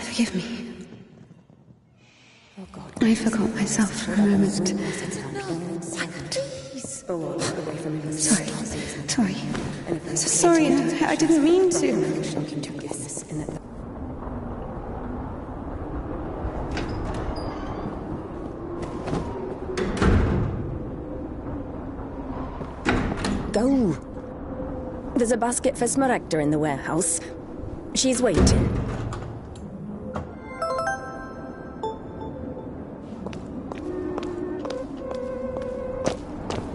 Forgive me. I forgot myself for a moment. Sorry. Sorry, I didn't mean to. Go. There's a basket for Smaragda in the warehouse. She's waiting.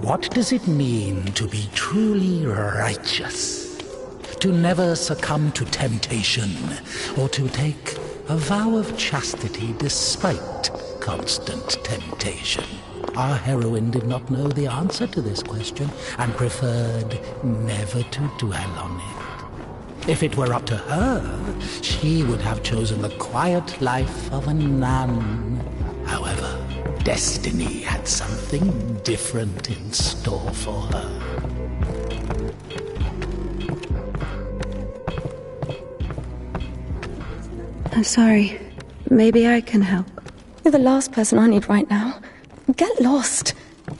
What does it mean to be truly righteous? To never succumb to temptation, or to take a vow of chastity despite constant temptation? Our heroine did not know the answer to this question and preferred never to dwell on it. If it were up to her, she would have chosen the quiet life of a nun. However, destiny had something different in store for her. I'm sorry. Maybe I can help. You're the last person I need right now. Get lost.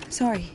Sorry.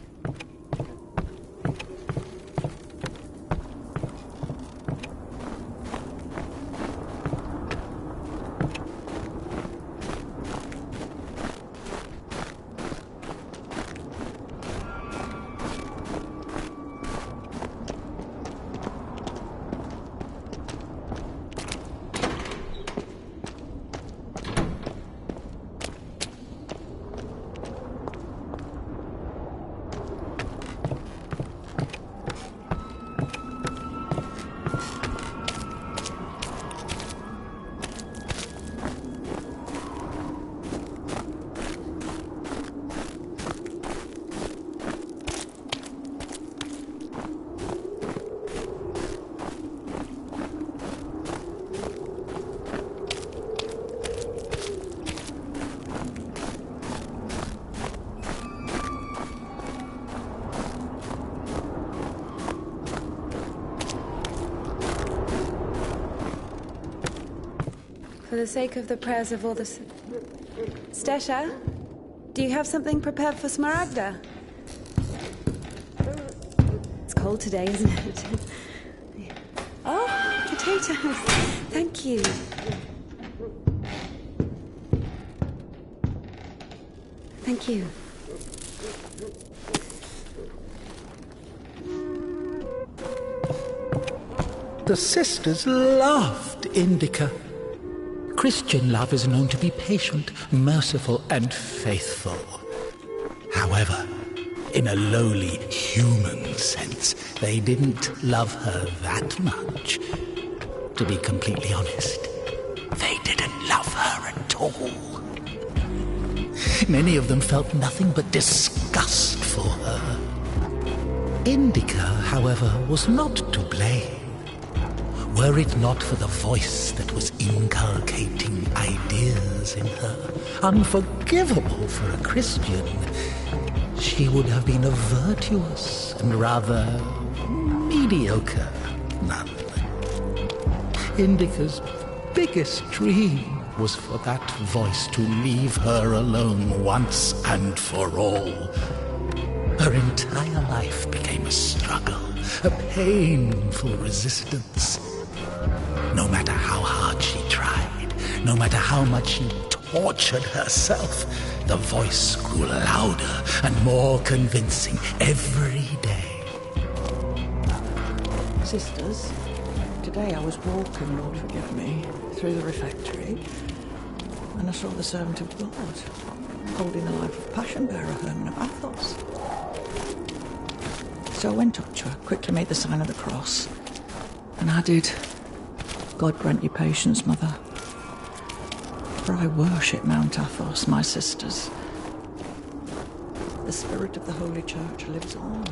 For the sake of the prayers of all the... Stesha, do you have something prepared for Smaragda? It's cold today, isn't it? Oh, potatoes. Thank you. Thank you. The sisters loved Indika. Christian love is known to be patient, merciful, and faithful. However, in a lowly human sense, they didn't love her that much. To be completely honest, they didn't love her at all. Many of them felt nothing but disgust for her. Indika, however, was not to blame. Were it not for the voice that was inculcating ideas in her, unforgivable for a Christian, she would have been a virtuous and rather mediocre nun. Indika's biggest dream was for that voice to leave her alone once and for all. Her entire life became a struggle, a painful resistance. No matter how hard she tried, no matter how much she tortured herself, the voice grew louder and more convincing every day. Sisters, today I was walking, Lord forgive me, through the refectory, and I saw the servant of God holding the life of Passion Bearer Herman of Athos. So I went up to her, quickly made the sign of the cross, and added, God grant you patience, Mother, for I worship Mount Athos, my sisters. The spirit of the Holy Church lives on.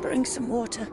Bring some water.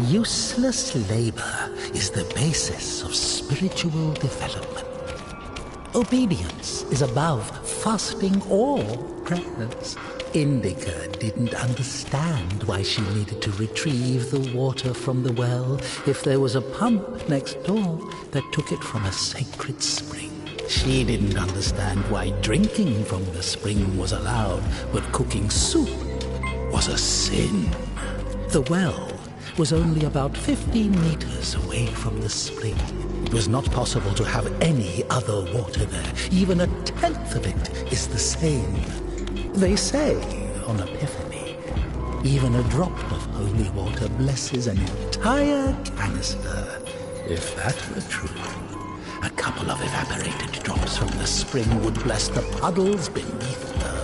Useless labor is the basis of spiritual development. Obedience is above fasting or prayers. Indika didn't understand why she needed to retrieve the water from the well if there was a pump next door that took it from a sacred spring. She didn't understand why drinking from the spring was allowed, but cooking soup was a sin. The well was only about 15 meters away from the spring. It was not possible to have any other water there. Even a tenth of it is the same. They say on Epiphany, even a drop of holy water blesses an entire canister. If that were true, a couple of evaporated drops from the spring would bless the puddles beneath her.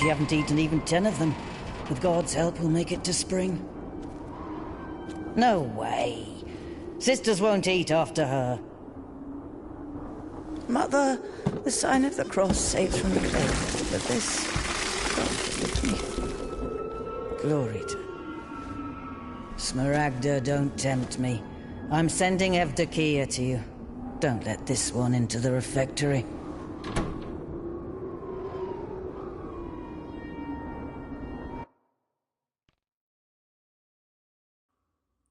like you haven't eaten even 10 of them. With God's help, we'll make it to spring. No way. Sisters won't eat after her. Mother, the sign of the cross saves from the grave, but this... God forgive me. Glory to... Smaragda, don't tempt me. I'm sending Evdokia to you. Don't let this one into the refectory.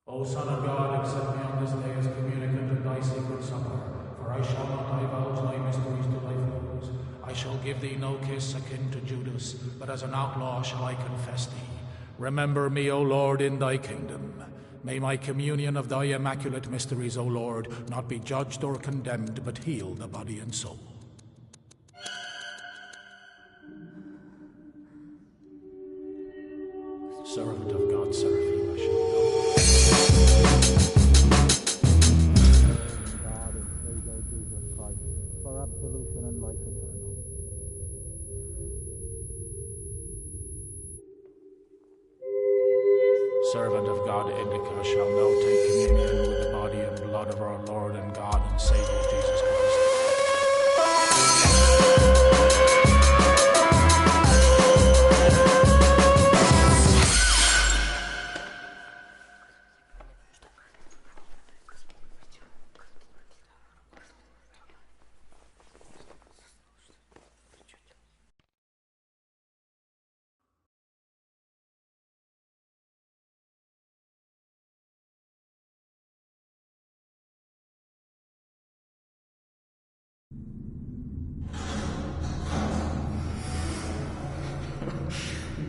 O Son of God, accept me on this day as communicant of thy sacred supper, for I shall not divulge thy mysteries to thy foes. I shall give thee no kiss akin to Judas, but as an outlaw shall I confess thee. Remember me, O Lord, in thy kingdom. May my communion of thy immaculate mysteries, O Lord, not be judged or condemned, but heal the body and soul. Servant of God, Seraphim, I shall know. God and Savior Jesus Christ, for absolution and life eternal. Servant of God, Indika, shall now take communion with the body and blood of our Lord and God and Savior Jesus Christ.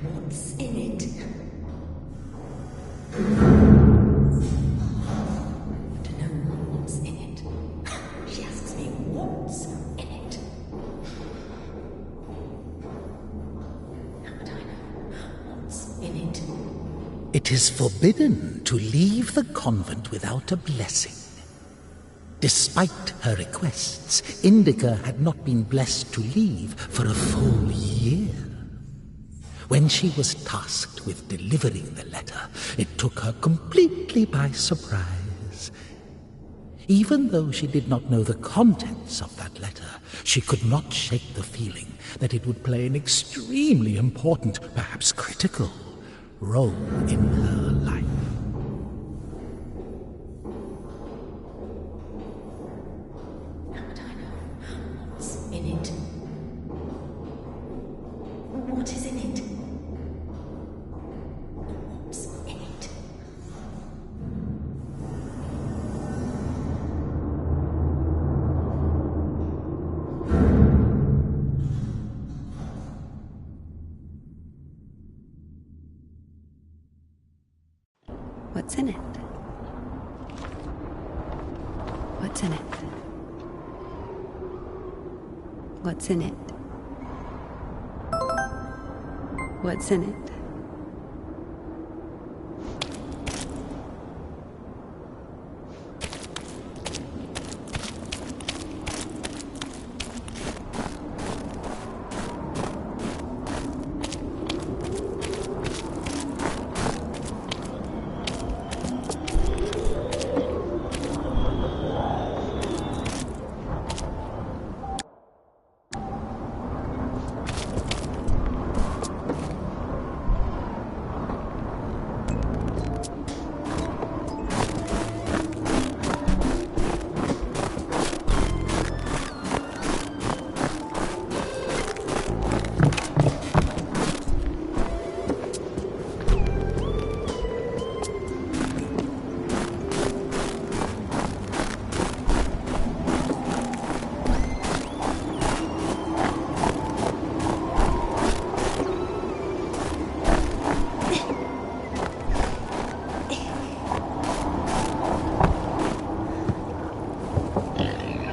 What's in it? I don't know what's in it. She asks me what's in it. How would I know what's in it? It is forbidden to leave the convent without a blessing. Despite her requests, Indika had not been blessed to leave for a full year. When she was tasked with delivering the letter, it took her completely by surprise. Even though she did not know the contents of that letter, she could not shake the feeling that it would play an extremely important, perhaps critical, role in her life. How would I know what's in it? What is in it? What's in it? What's in it? What's in it? What's in it? What's in it?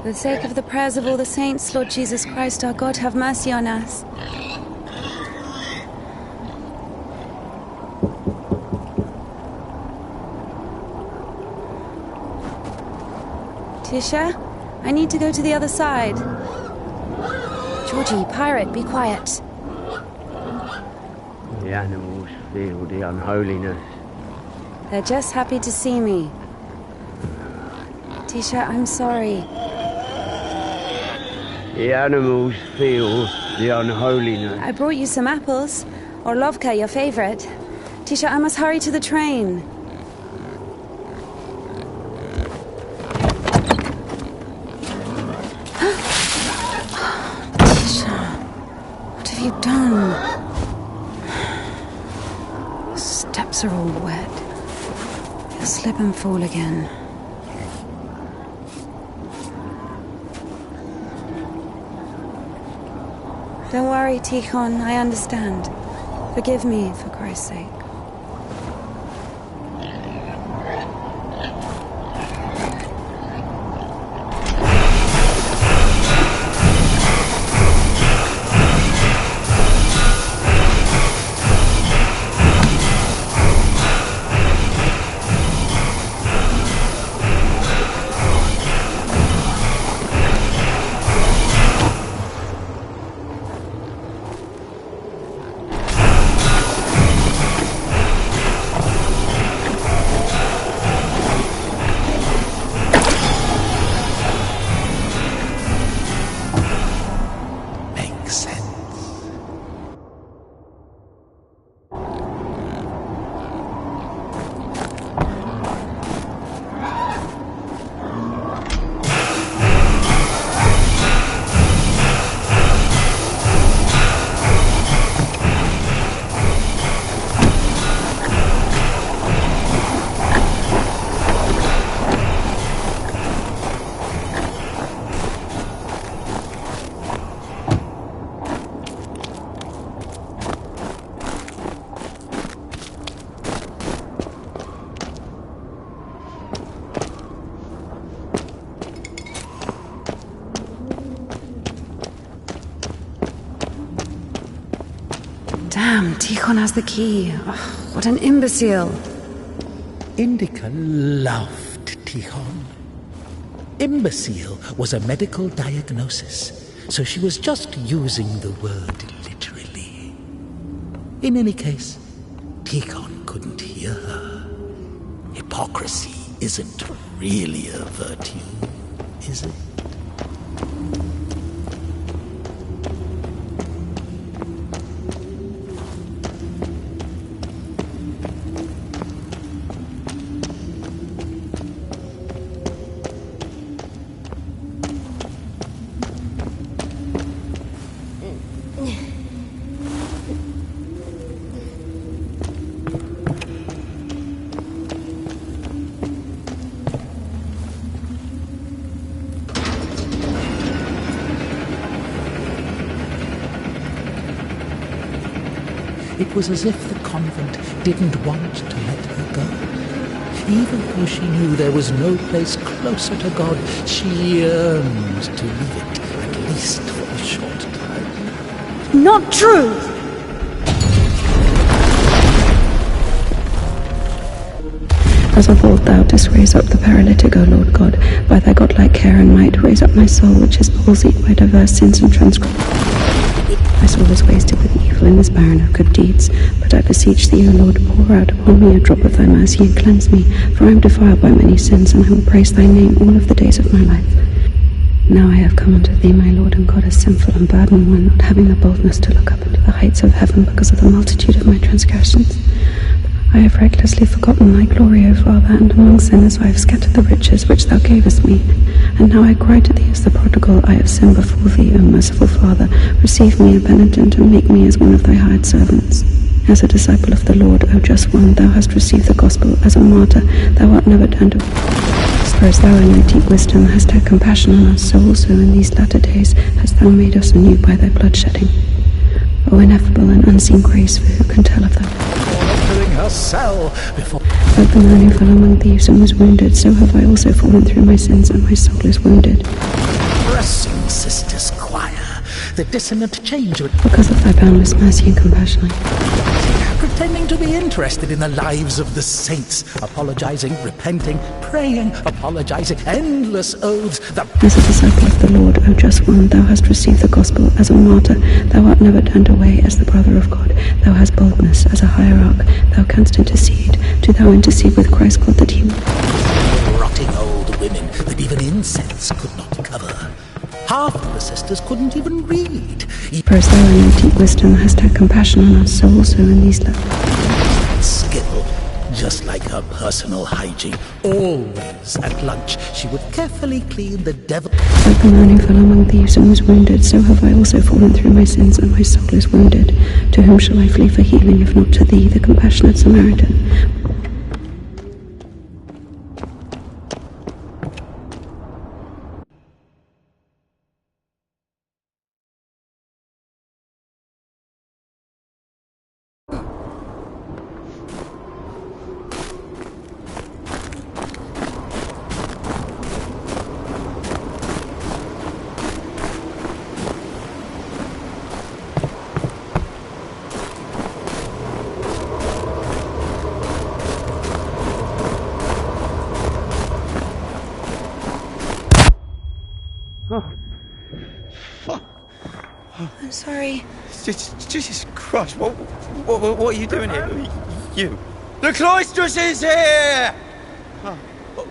For the sake of the prayers of all the saints, Lord Jesus Christ, our God, have mercy on us. Tisha, I need to go to the other side. Georgie, pirate, be quiet. The animals feel the unholiness. They're just happy to see me. Tisha, I'm sorry. The animals feel the unholiness. I brought you some apples. Or Lovka, your favorite. Tisha, I must hurry to the train. Tisha, what have you done? The steps are all wet. You'll slip and fall again. Don't worry, Tikhon, I understand. Forgive me, for Christ's sake. Damn, Tikhon has the key. Oh, what an imbecile. Indika loved Tikhon. Imbecile was a medical diagnosis, so she was just using the word literally. In any case, Tikhon couldn't hear her. Hypocrisy isn't really a virtue, is it? It was as if the convent didn't want to let her go. Even though she knew there was no place closer to God, she yearned to leave it, at least for a short time. Not true! As of old thou didst raise up the paralytic, O Lord God, by thy godlike care and might, raise up my soul, which is palsied by diverse sins and transgressions. My soul is wasted with evil and is barren of good deeds. But I beseech thee, O Lord, pour out upon me a drop of thy mercy and cleanse me, for I am defiled by many sins, and I will praise thy name all of the days of my life. Now I have come unto thee, my Lord and God, a sinful and burdened one, not having the boldness to look up into the heights of heaven because of the multitude of my transgressions. I have recklessly forgotten thy glory, O Father, and among sinners I have scattered the riches which thou gavest me. And now I cry to thee as the prodigal, I have sinned before thee, O merciful Father. Receive me a penitent, and make me as one of thy hired servants. As a disciple of the Lord, O just one, thou hast received the gospel. As a martyr, thou art never turned away. For as thou in thy deep wisdom hast had compassion on us, so also in these latter days hast thou made us anew by thy bloodshedding. O ineffable and unseen grace, for who can tell of thy Her cell before. Like the man who fell among thieves and was wounded, so have I also fallen through my sins, and my soul is wounded. Pressing sisters choir, the dissonant change because of thy boundless mercy and compassion. Pretending to be interested in the lives of the saints, apologizing, repenting, praying, apologizing, endless oaths. As a disciple of the Lord, O just hast won, thou hast received the gospel as a martyr, thou art never turned away as the brother of God, thou hast boldness as a hierarch, thou canst intercede, do thou intercede with Christ God that he Rotting old women that even incense could not cover. Half of the sisters couldn't even read. First thou in thy deep wisdom hast had compassion on us, so also in these last Skill, just like her personal hygiene. Always at lunch, she would carefully clean the devil. like the man who fell among thieves and was wounded, so have I also fallen through my sins, and my soul is wounded. To whom shall I flee for healing, if not to thee, the compassionate Samaritan? I'm sorry. Jesus Christ, what are you doing here? You. The cloistress is here!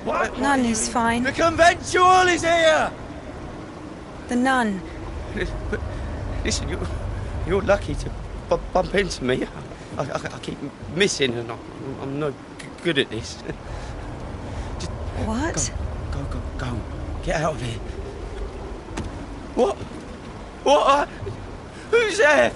What? Nun is fine. The conventual is here! The nun. But listen, you're lucky to bump into me. I keep missing and I'm no good at this. Just What? Go. Get out of here. What? What? Who's there?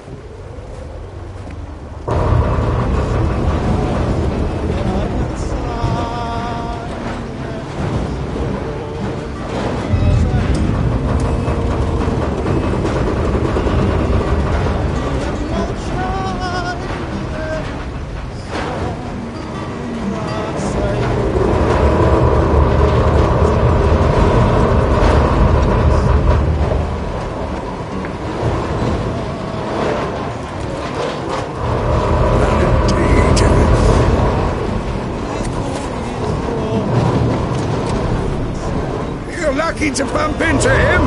Lucky to bump into him.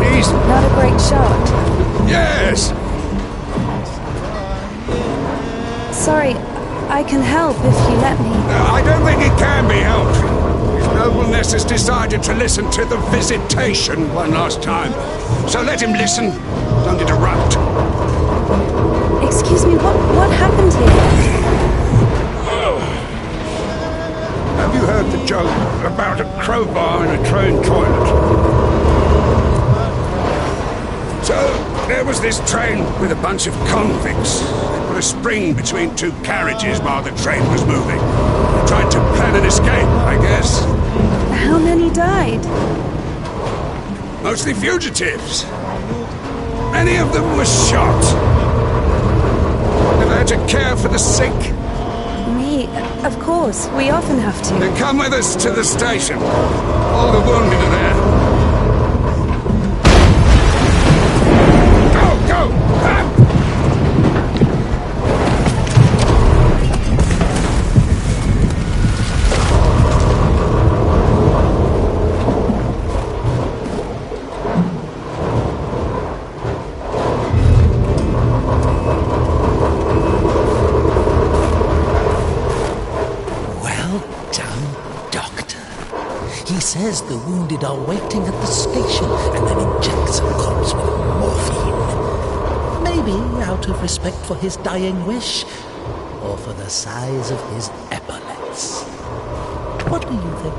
He's Not a great shot. yes. Sorry, I can help if you let me. I don't think it can be helped. His nobleness has decided to listen to the visitation one last time. So let him listen. Don't interrupt. Excuse me, what happened here? Have you heard the joke about a crowbar in a train toilet? So, there was this train with a bunch of convicts. They put a spring between two carriages while the train was moving. They tried to plan an escape, I guess. How many died? Mostly fugitives. Many of them were shot. They've had to care for the sick. Me, of course. We often have to. Then come with us to the station. All the wounded are there. Go! Up! He says the wounded are waiting at the station and then injects the corpse with morphine. Maybe out of respect for his dying wish, or for the size of his epaulets. What do you think?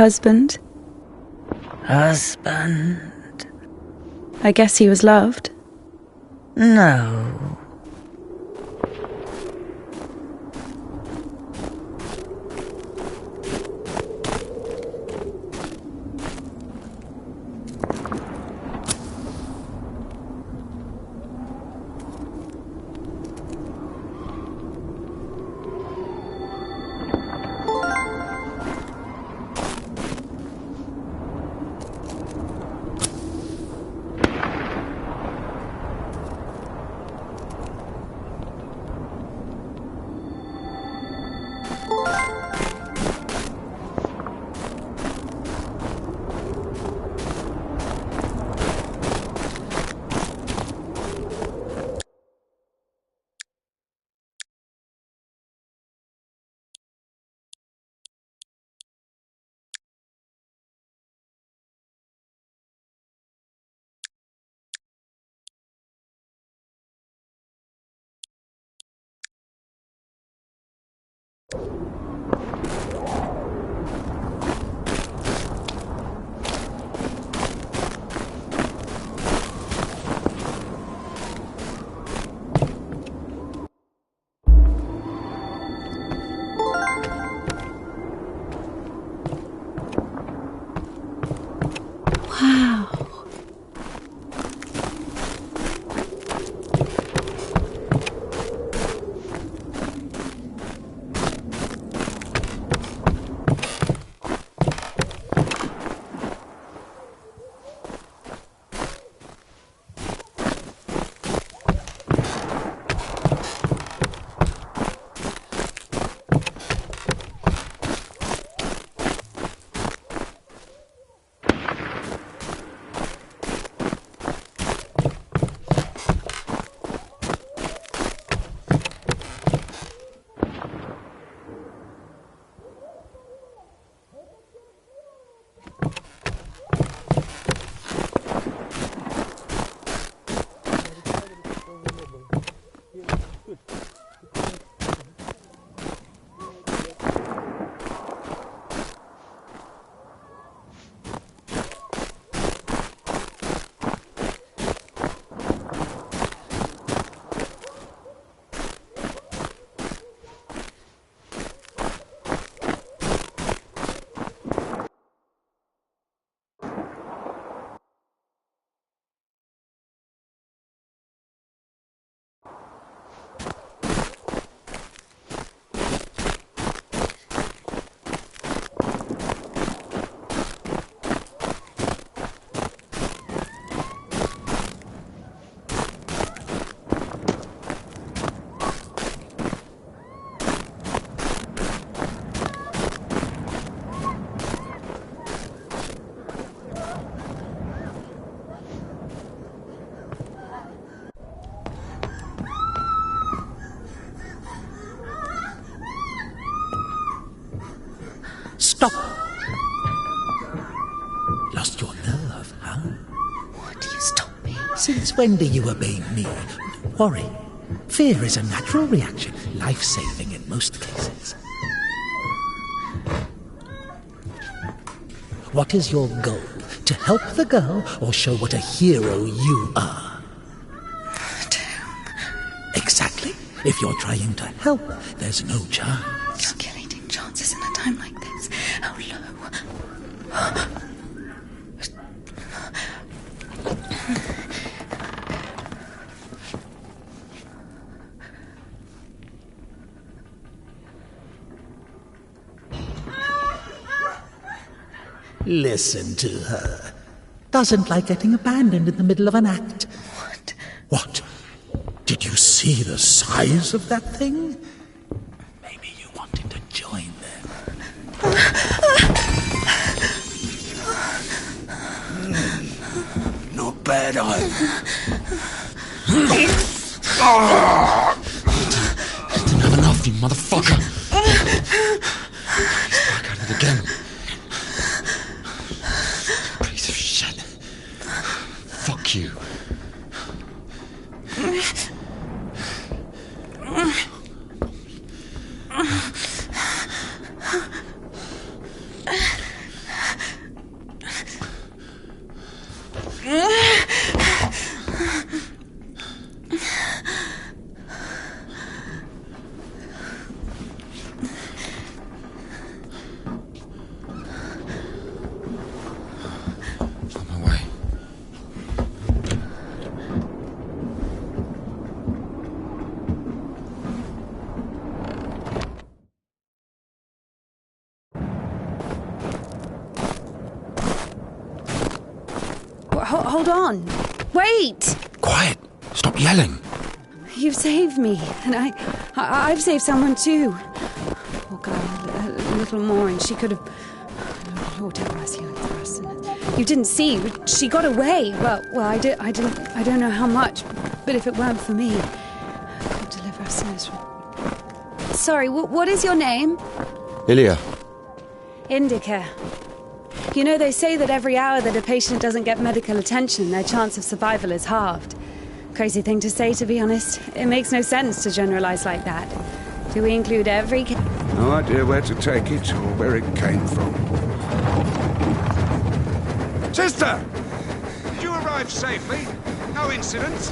Husband? Husband? I guess he was loved. No. Since when do you obey me? Don't worry. Fear is a natural reaction, life-saving in most cases. What is your goal? To help the girl or show what a hero you are? Exactly. If you're trying to help, there's no chance. Calculating chances in a time like this. How low. Listen to her. Doesn't like getting abandoned in the middle of an act. What? What? Did you see the size of that thing? Maybe you wanted to join them. Not bad, Didn't have enough, you motherfucker. He's back at it again. Piece of shit. Fuck you. Hold on. Wait! Quiet. Stop yelling. You've saved me, and I've saved someone too. Poor girl, a little more, and she could have. Lord have mercy on us. You didn't see. She got away. Well, I didn't. I don't know how much, but if it weren't for me, God deliver us sinners from. Sorry. What is your name? Ilya. Indika. You know, they say that every hour that a patient doesn't get medical attention, their chance of survival is halved. Crazy thing to say, to be honest. It makes no sense to generalize like that. Do we include every... No idea where to take it or where it came from. Sister! Did you arrive safely? No incidents?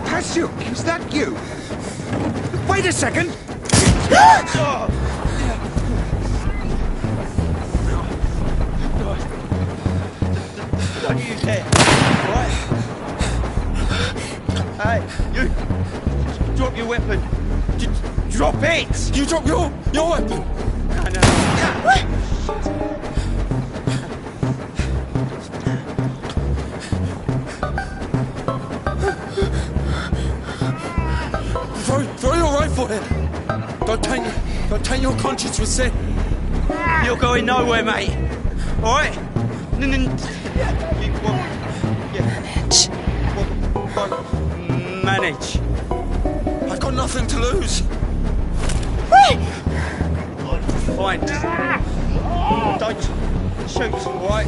Kasyuk, is that you? Wait a second! Don't you dare! Right? Hey, you! Drop your weapon! Drop it! You drop your weapon! No. Throw your rifle here! Don't taint your conscience with sin! You're going nowhere, mate! Alright? Manage. I've got nothing to lose. Fine. Don't shoot, alright?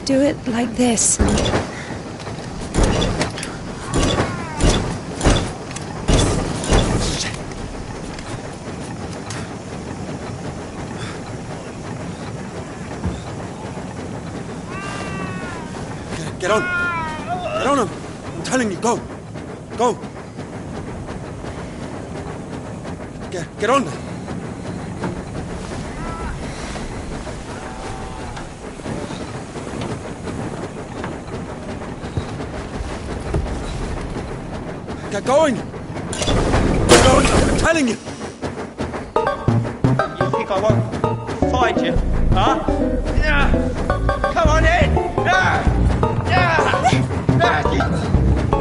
Do it like this. Get on. Get on him. I'm telling you, go. Go. Get on. Get going! Get going! I'm telling you! You think I won't find you, huh? Come on in!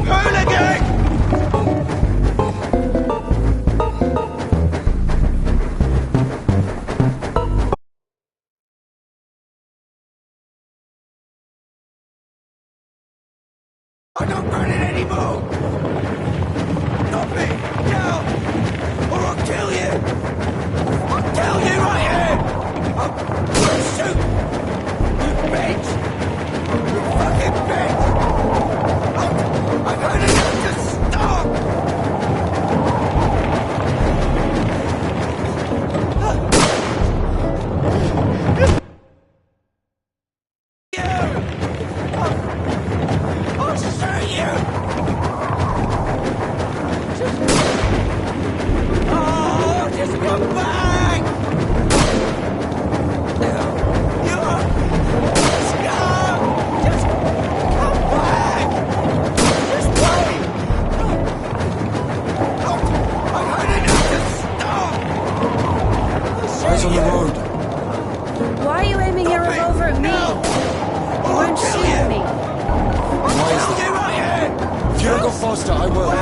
Hooligan!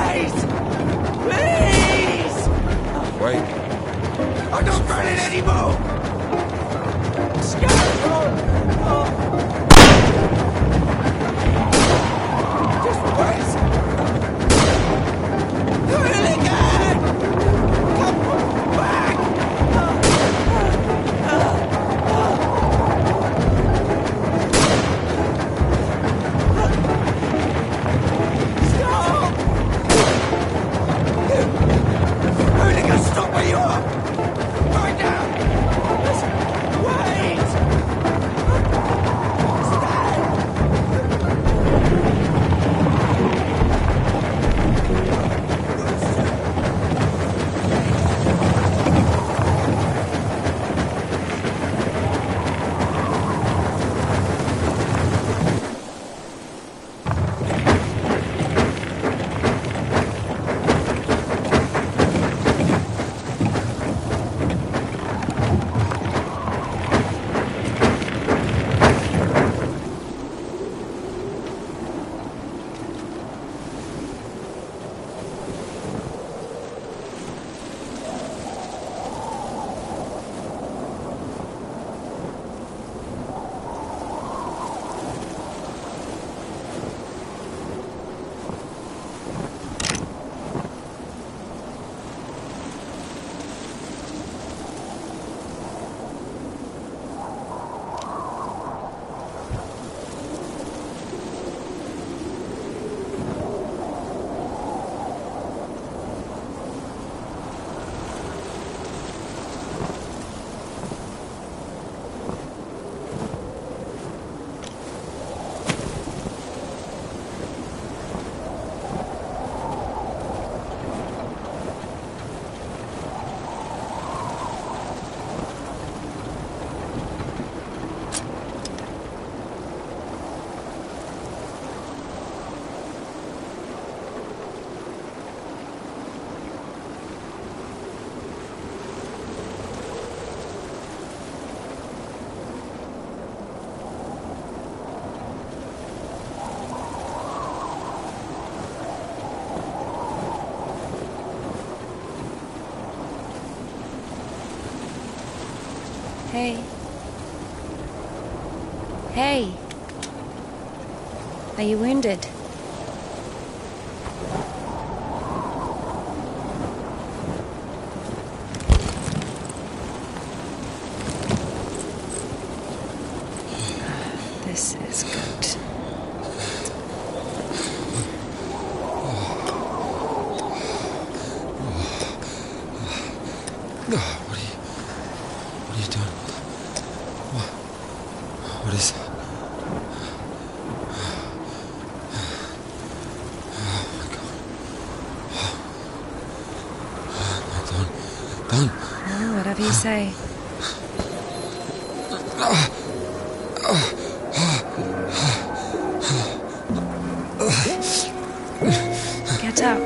Please! Please! Wait. I'm not running anymore! Scoundrel! Just wait! Hooligan! Come back! Stop! Hooligan, stop where you are! Right now! Wait! Hey. Hey. Are you wounded? This is good. What are you doing? What is that? Oh my God. Don't. Oh, whatever you say. Get up.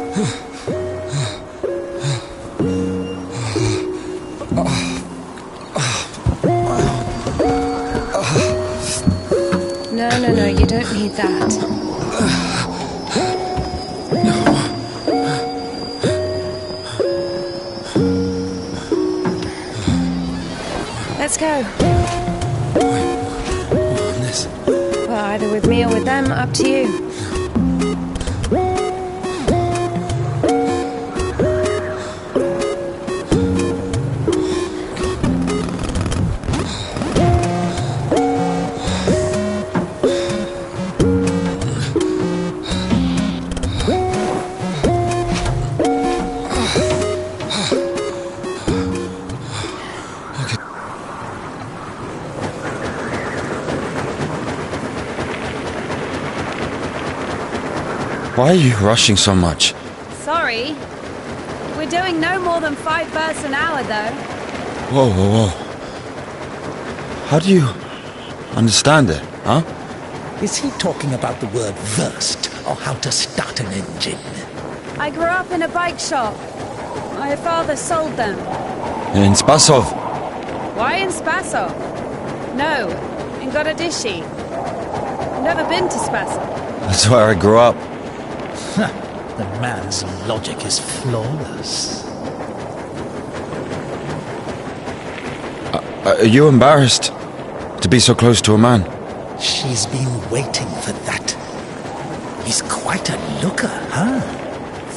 No, you don't need that. Let's go. This. Well, either with me or with them, up to you. Why are you rushing so much? Sorry. We're doing no more than 5 verses an hour, though. Whoa. How do you understand it, huh? Is he talking about the word versed, or how to start an engine? I grew up in a bike shop. My father sold them. In Spasov. Why in Spasov? No, in Gorodishi. I've never been to Spasov. That's where I grew up. The man's logic is flawless. Are you embarrassed to be so close to a man? She's been waiting for that. He's quite a looker, huh?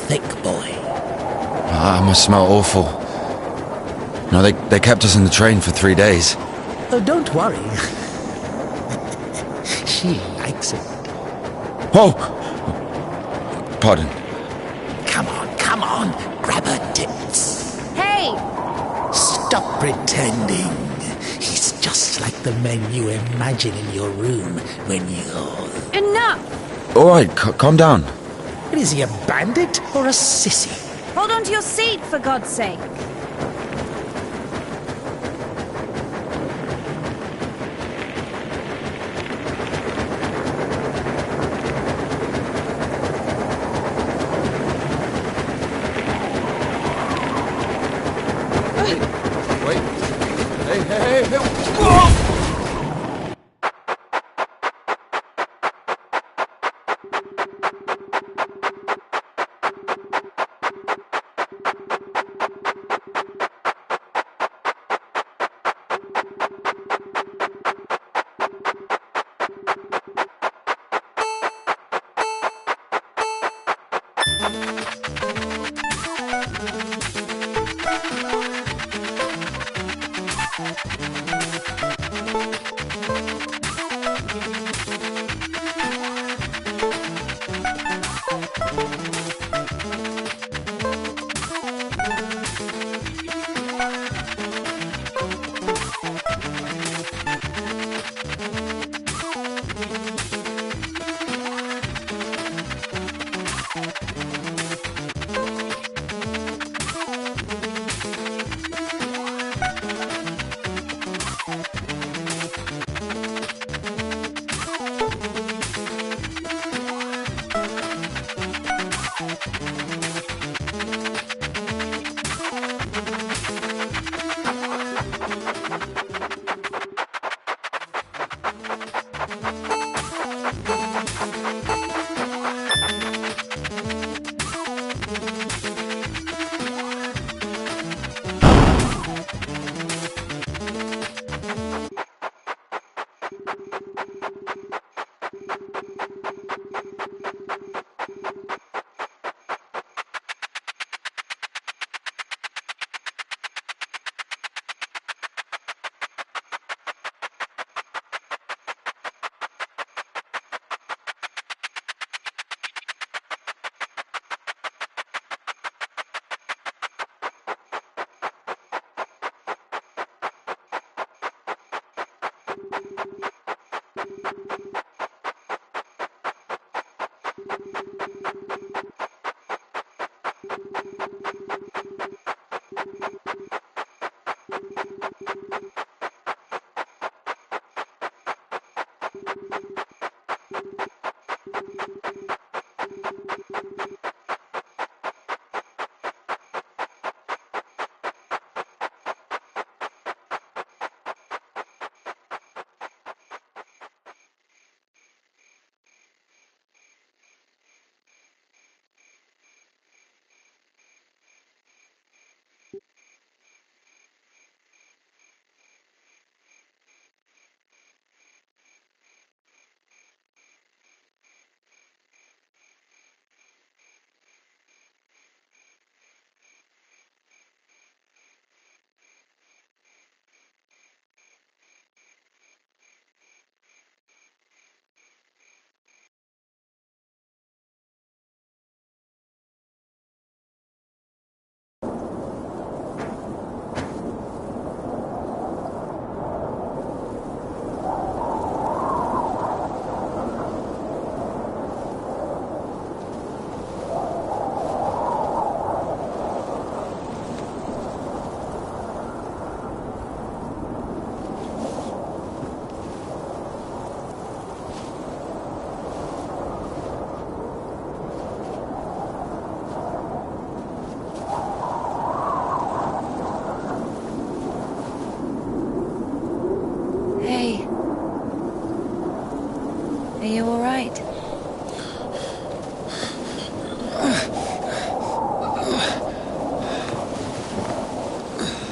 Thick boy. I must smell awful. No, they kept us in the train for 3 days. Oh, don't worry. She likes it. Oh! Pardon. Come on, grab her tits. Hey! Stop pretending. He's just like the men you imagine in your room when you're... Enough! All right, calm down. Is he a bandit or a sissy? Hold on to your seat, for God's sake. Wait. Hey.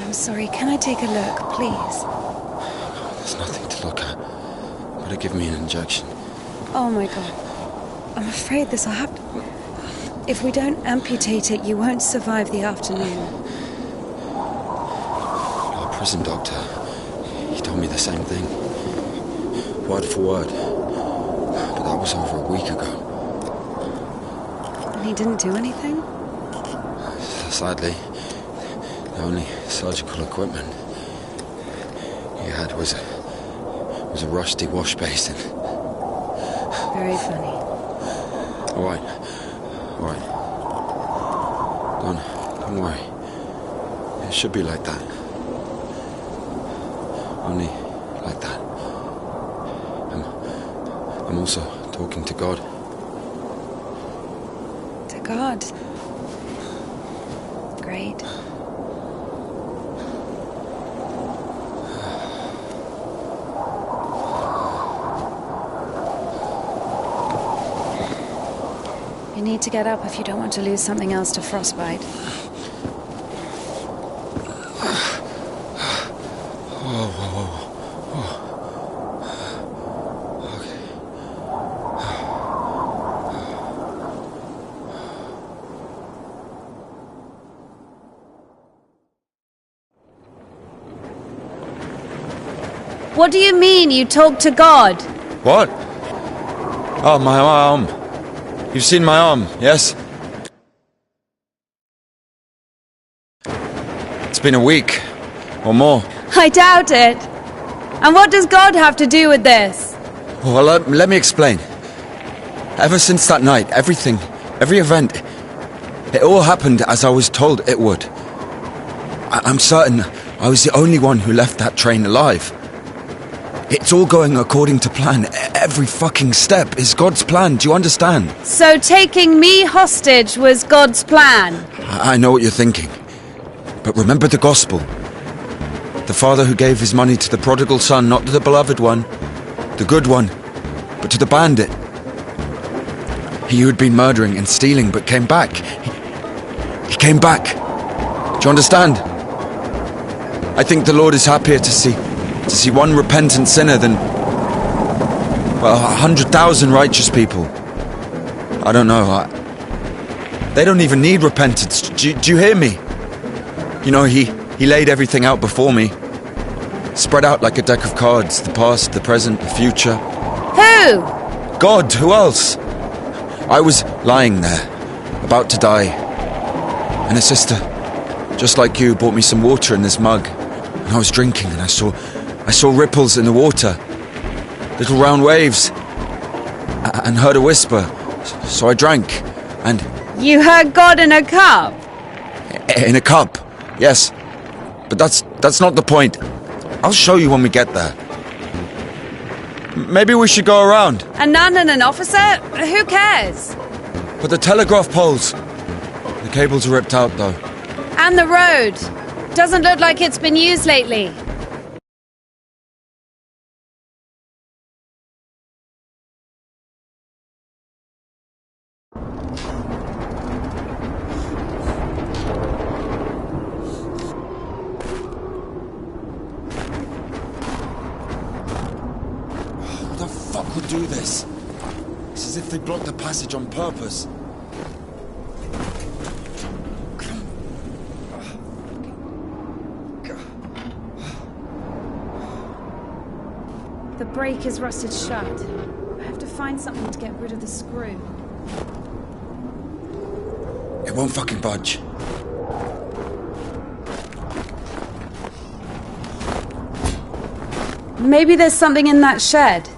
I'm sorry, can I take a look, please? There's nothing to look at. Better give me an injection. Oh my God. I'm afraid this will have to... If we don't amputate it, you won't survive the afternoon. Our prison doctor, he told me the same thing. Word for word. But that was over a week ago. And he didn't do anything? Sadly, the only surgical equipment he had was a rusty wash basin. Very funny. All right. Don't worry. It should be like that. Only like that. I'm also talking to God. To God. Great. You need to get up if you don't want to lose something else to frostbite. What do you mean you talk to God? What? Oh, my arm. You've seen my arm, yes? It's been a week, or more. I doubt it. And what does God have to do with this? Well, let me explain. Ever since that night, everything, every event, it all happened as I was told it would. I'm certain I was the only one who left that train alive. It's all going according to plan. Every fucking step is God's plan, do you understand? So taking me hostage was God's plan? I know what you're thinking. But remember the gospel. The father who gave his money to the prodigal son, not to the beloved one, the good one, but to the bandit. He who had been murdering and stealing but came back. He came back. Do you understand? I think the Lord is happier to see one repentant sinner than, well, 100,000 righteous people. I don't know. They don't even need repentance. Do you hear me? You know, he laid everything out before me. Spread out like a deck of cards. The past, the present, the future. Who? God, who else? I was lying there, about to die. And a sister, just like you, brought me some water in this mug. And I was drinking and I saw ripples in the water. Little round waves. And heard a whisper. So I drank. And... You heard God in a cup? In a cup, yes. But that's not the point. I'll show you when we get there. Maybe we should go around. A nun and an officer? Who cares? But the telegraph poles. The cables are ripped out, though. And the road. Doesn't look like it's been used lately. Would do this. It's as if they blocked the passage on purpose. The brake is rusted shut. I have to find something to get rid of the screw. It won't fucking budge. Maybe there's something in that shed.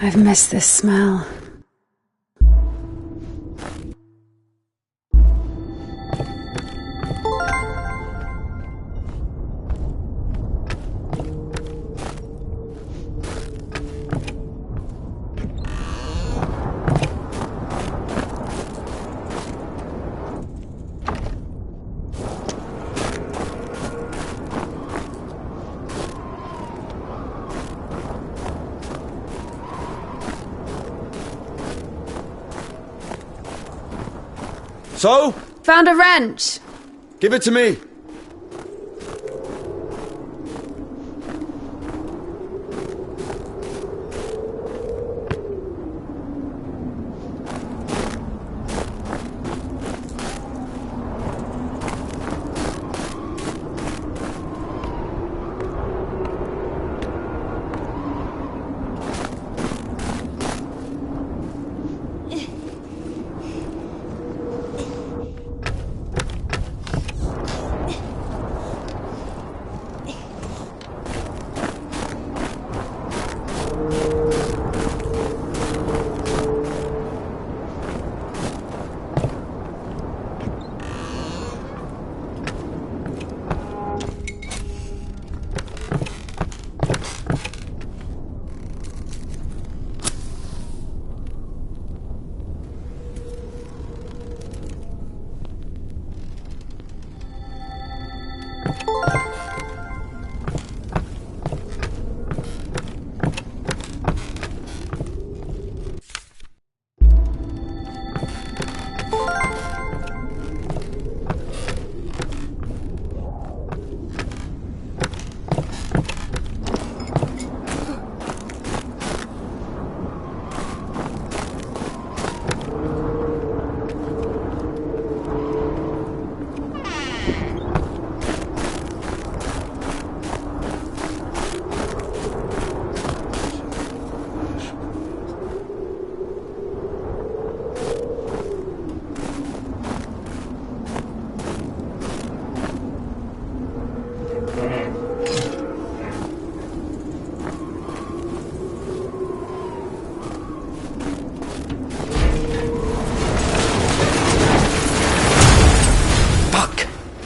I've missed this smell. So? Found a wrench. Give it to me.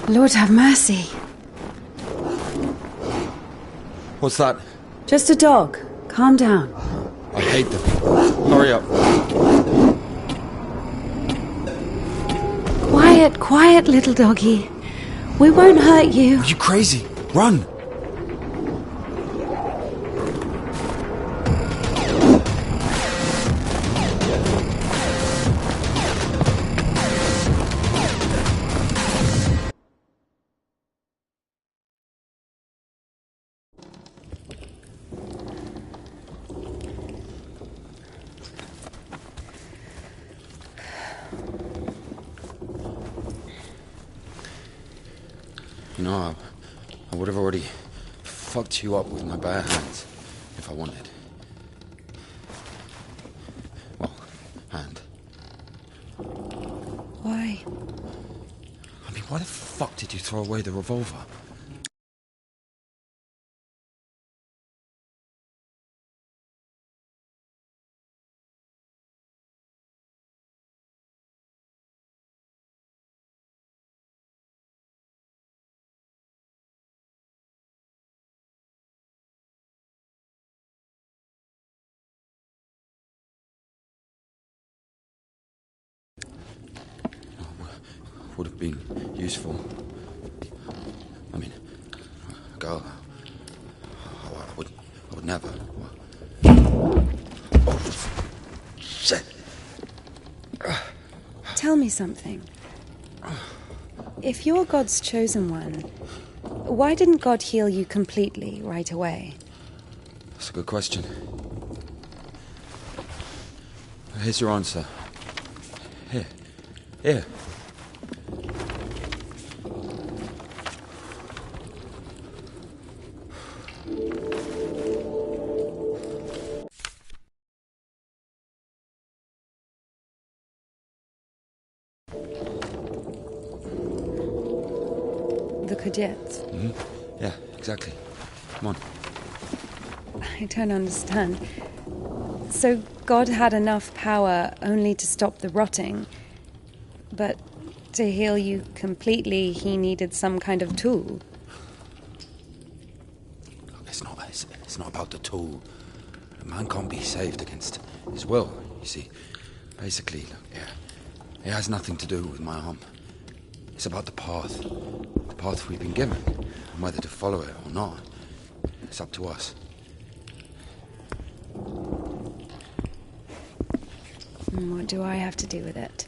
Lord have mercy. What's that? Just a dog. Calm down. I hate them. Hurry up. Quiet, quiet, little doggy. We won't hurt you. Are you crazy? Run! You know, I would have already fucked you up with my bare hands if I wanted. Well, hand. Why? I mean, why the fuck did you throw away the revolver? Would have been useful. I mean, a girl. I would never. Oh, shit. Tell me something. If you're God's chosen one, why didn't God heal you completely right away? That's a good question. Here's your answer. Here. The cadets. Mm-hmm. Yeah, exactly. Come on. I don't understand. So God had enough power only to stop the rotting, but to heal you completely, he needed some kind of tool. It's not about the tool. A man can't be saved against his will, you see. Basically, it has nothing to do with my arm. It's about the path we've been given, and whether to follow it or not. It's up to us. And what do I have to do with it?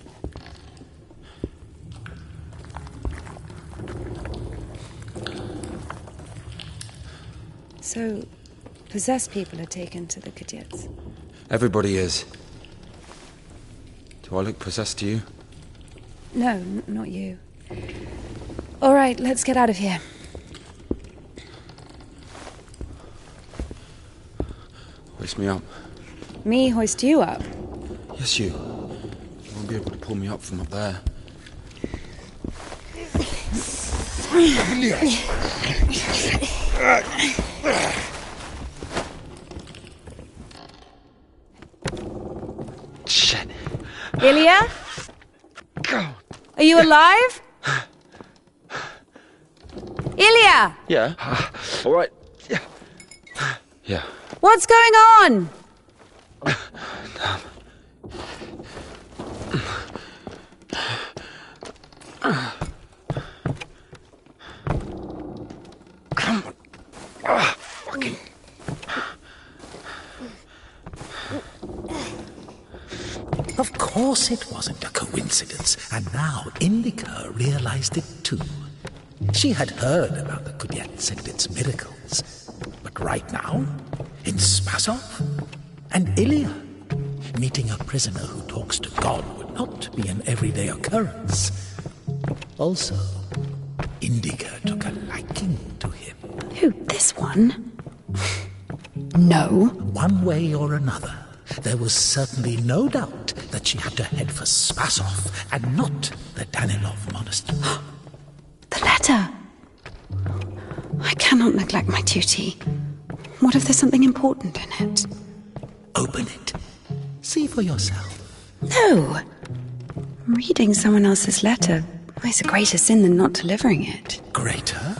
So, possessed people are taken to the Kudets? Everybody is. Do I look possessed to you? No, not you. All right, let's get out of here. Hoist me up. Me hoist you up? Yes, you. You won't be able to pull me up from up there. Shit. Ilya? Are you alive? Ilya! Yeah. All right. Yeah. What's going on? Come on. Fucking. Of course it wasn't a coincidence, and now Indika realized it too. She had heard about the Kudets and its miracles, but right now, in Spasov and Ilya, meeting a prisoner who talks to God would not be an everyday occurrence. Also, Indika took a liking to him. Who, this one? No. One way or another, there was certainly no doubt that she had to head for Spasov and not the Danilov monastery. The letter! I cannot neglect my duty. What if there's something important in it? Open it. See for yourself. No! Reading someone else's letter is a greater sin than not delivering it. Greater?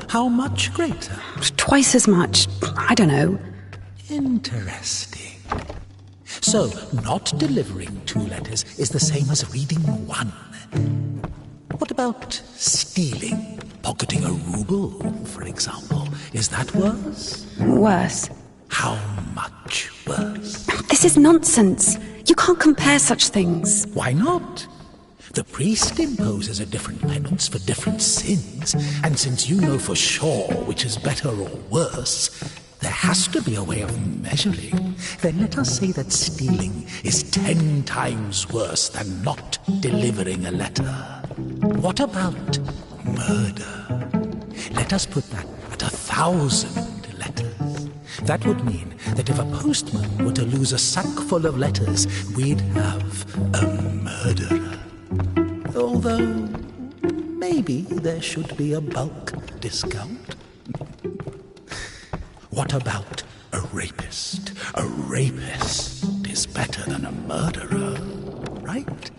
How much greater? Twice as much. I don't know. Interesting. So, not delivering 2 letters is the same as reading 1. What about stealing? Pocketing a ruble, for example. Is that worse? Worse. How much worse? This is nonsense. You can't compare such things. Why not? The priest imposes a different penance for different sins, and since you know for sure which is better or worse, there has to be a way of measuring. Then let us say that stealing is 10 times worse than not delivering a letter. What about murder? Let us put that at 1,000 letters. That would mean that if a postman were to lose a sack full of letters, we'd have a murderer. Although, maybe there should be a bulk discount. What about a rapist? A rapist is better than a murderer, right?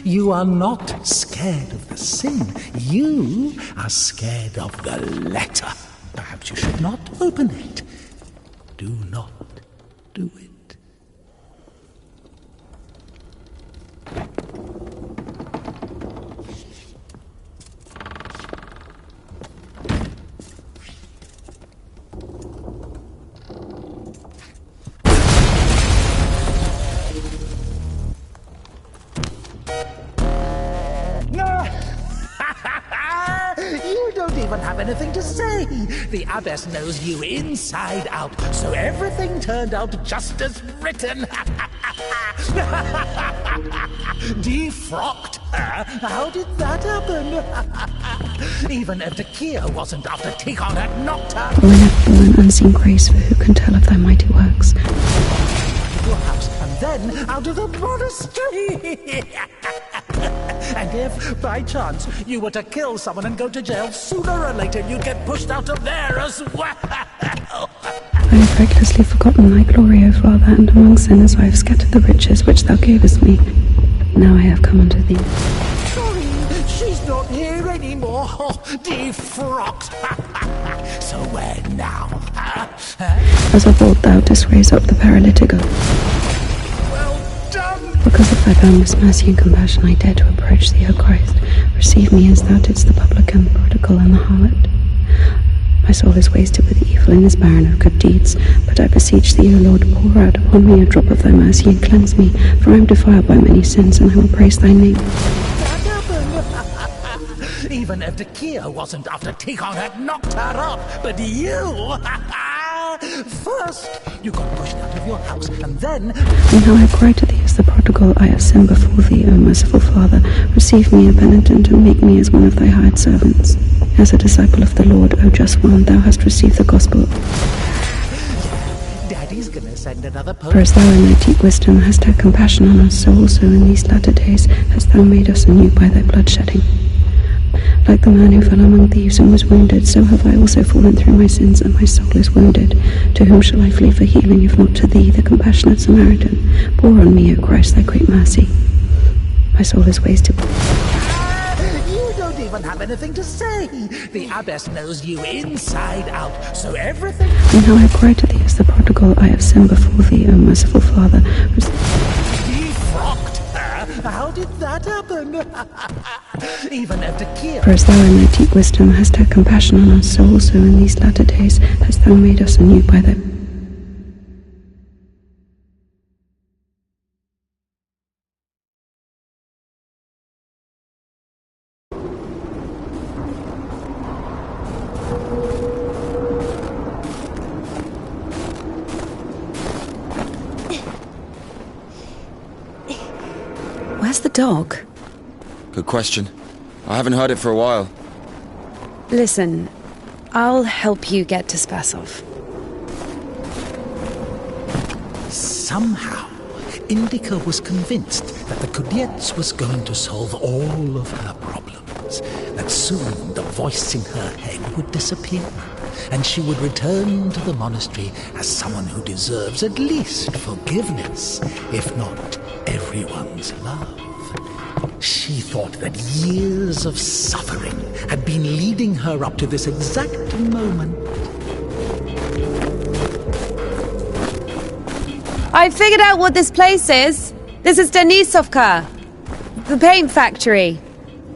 You are not scared of the sin. You are scared of the letter. Perhaps you should not open it. Do not do it. You don't even have anything to say. The abbess knows you inside out, so everything turned out just as written. Defrocked her? How did that happen? Even Evdokia wasn't after Tikhon had knocked her. For ineffable and unseen grace, for who can tell of thy mighty works? Your house then out of the monastery. And if, by chance, you were to kill someone and go to jail, sooner or later you'd get pushed out of there as well. I have recklessly forgotten thy glory, O Father, and among sinners I have scattered the riches which thou gavest me. Now I have come unto thee. Sorry, she's not here anymore. Defrocked. So where now? As of old thou didst raise up the paralytic. Well done. Because of thy boundless mercy and compassion I dare to approach thee, O Christ. Receive me as thou didst the publican, prodigal, and the harlot. My soul is wasted with evil and is barren of good deeds. But I beseech thee, O Lord, pour out upon me a drop of thy mercy and cleanse me, for I am defiled by many sins, and I will praise thy name. Even if the Kia wasn't after Tikhon had knocked her up, but you... First, you got pushed out of your house, and then... And now I cry to thee as the prodigal, I have sinned before thee, O merciful Father. Receive me, a penitent, and make me as one of thy hired servants. As a disciple of the Lord, O just one, thou hast received the gospel. Daddy's gonna send another post. For as thou in thy deep wisdom hast had compassion on us, so also in these latter days hast thou made us anew by thy bloodshedding. Like the man who fell among thieves and was wounded, so have I also fallen through my sins, and my soul is wounded. To whom shall I flee for healing, if not to thee, the compassionate Samaritan? Pour on me, O Christ, thy great mercy. My soul is wasted. You don't even have anything to say. The abbess knows you inside out, so everything... And now I cry to thee as the prodigal, I have sinned before thee, O merciful Father. Defrocked her? How did that happen? Even if the Kia... For as thou in thy deep wisdom hast had compassion on us, so also in these latter days hast thou made us anew by thy... Where's the dog? Good question. I haven't heard it for a while. Listen, I'll help you get to Spasov. Somehow, Indika was convinced that the Kudiets was going to solve all of her problems, that soon the voice in her head would disappear, and she would return to the monastery as someone who deserves at least forgiveness, if not everyone's love. She thought that years of suffering had been leading her up to this exact moment. I figured out what this place is. This is Denisovka, the paint factory.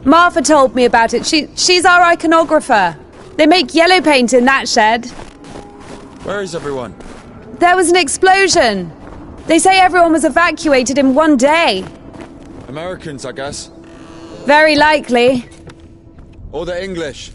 Martha told me about it. She's our iconographer. They make yellow paint in that shed. Where is everyone? There was an explosion. They say everyone was evacuated in one day. Americans, I guess. Very likely. Or the English.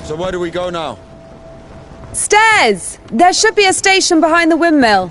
So where do we go now? Stairs! There should be a station behind the windmill.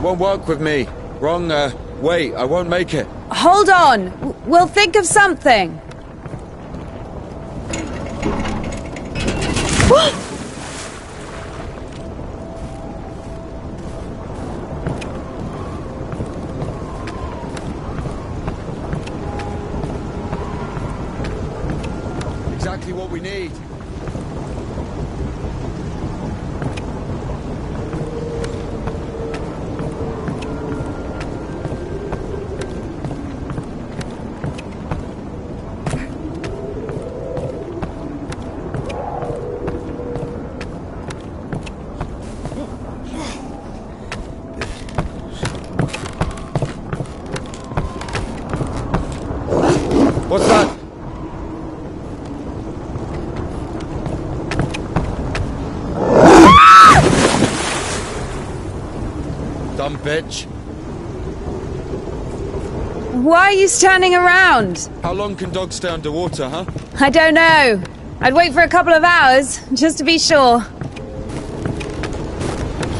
Won't work with me. Wrong, way. I won't make it. Hold on. We'll think of something. Exactly what we need. What's that? Dumb bitch. Why are you standing around? How long can dogs stay underwater, huh? I don't know. I'd wait for a couple of hours, just to be sure.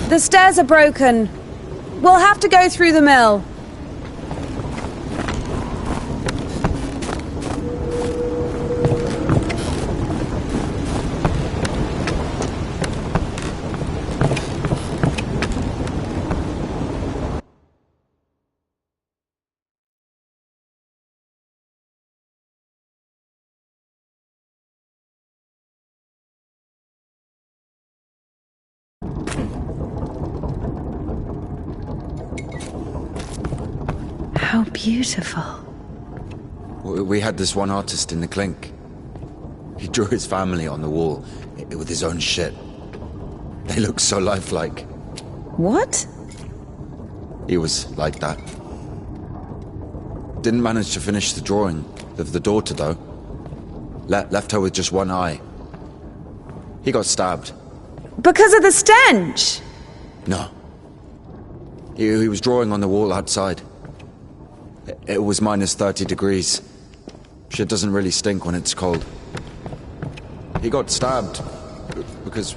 The stairs are broken. We'll have to go through the mill. How beautiful. We had this one artist in the clink. He drew his family on the wall with his own shit. They look so lifelike. What? He was like that. Didn't manage to finish the drawing of the daughter, though. Left her with just one eye. He got stabbed. Because of the stench? No. He was drawing on the wall outside. It was minus 30 degrees. Shit doesn't really stink when it's cold. He got stabbed because,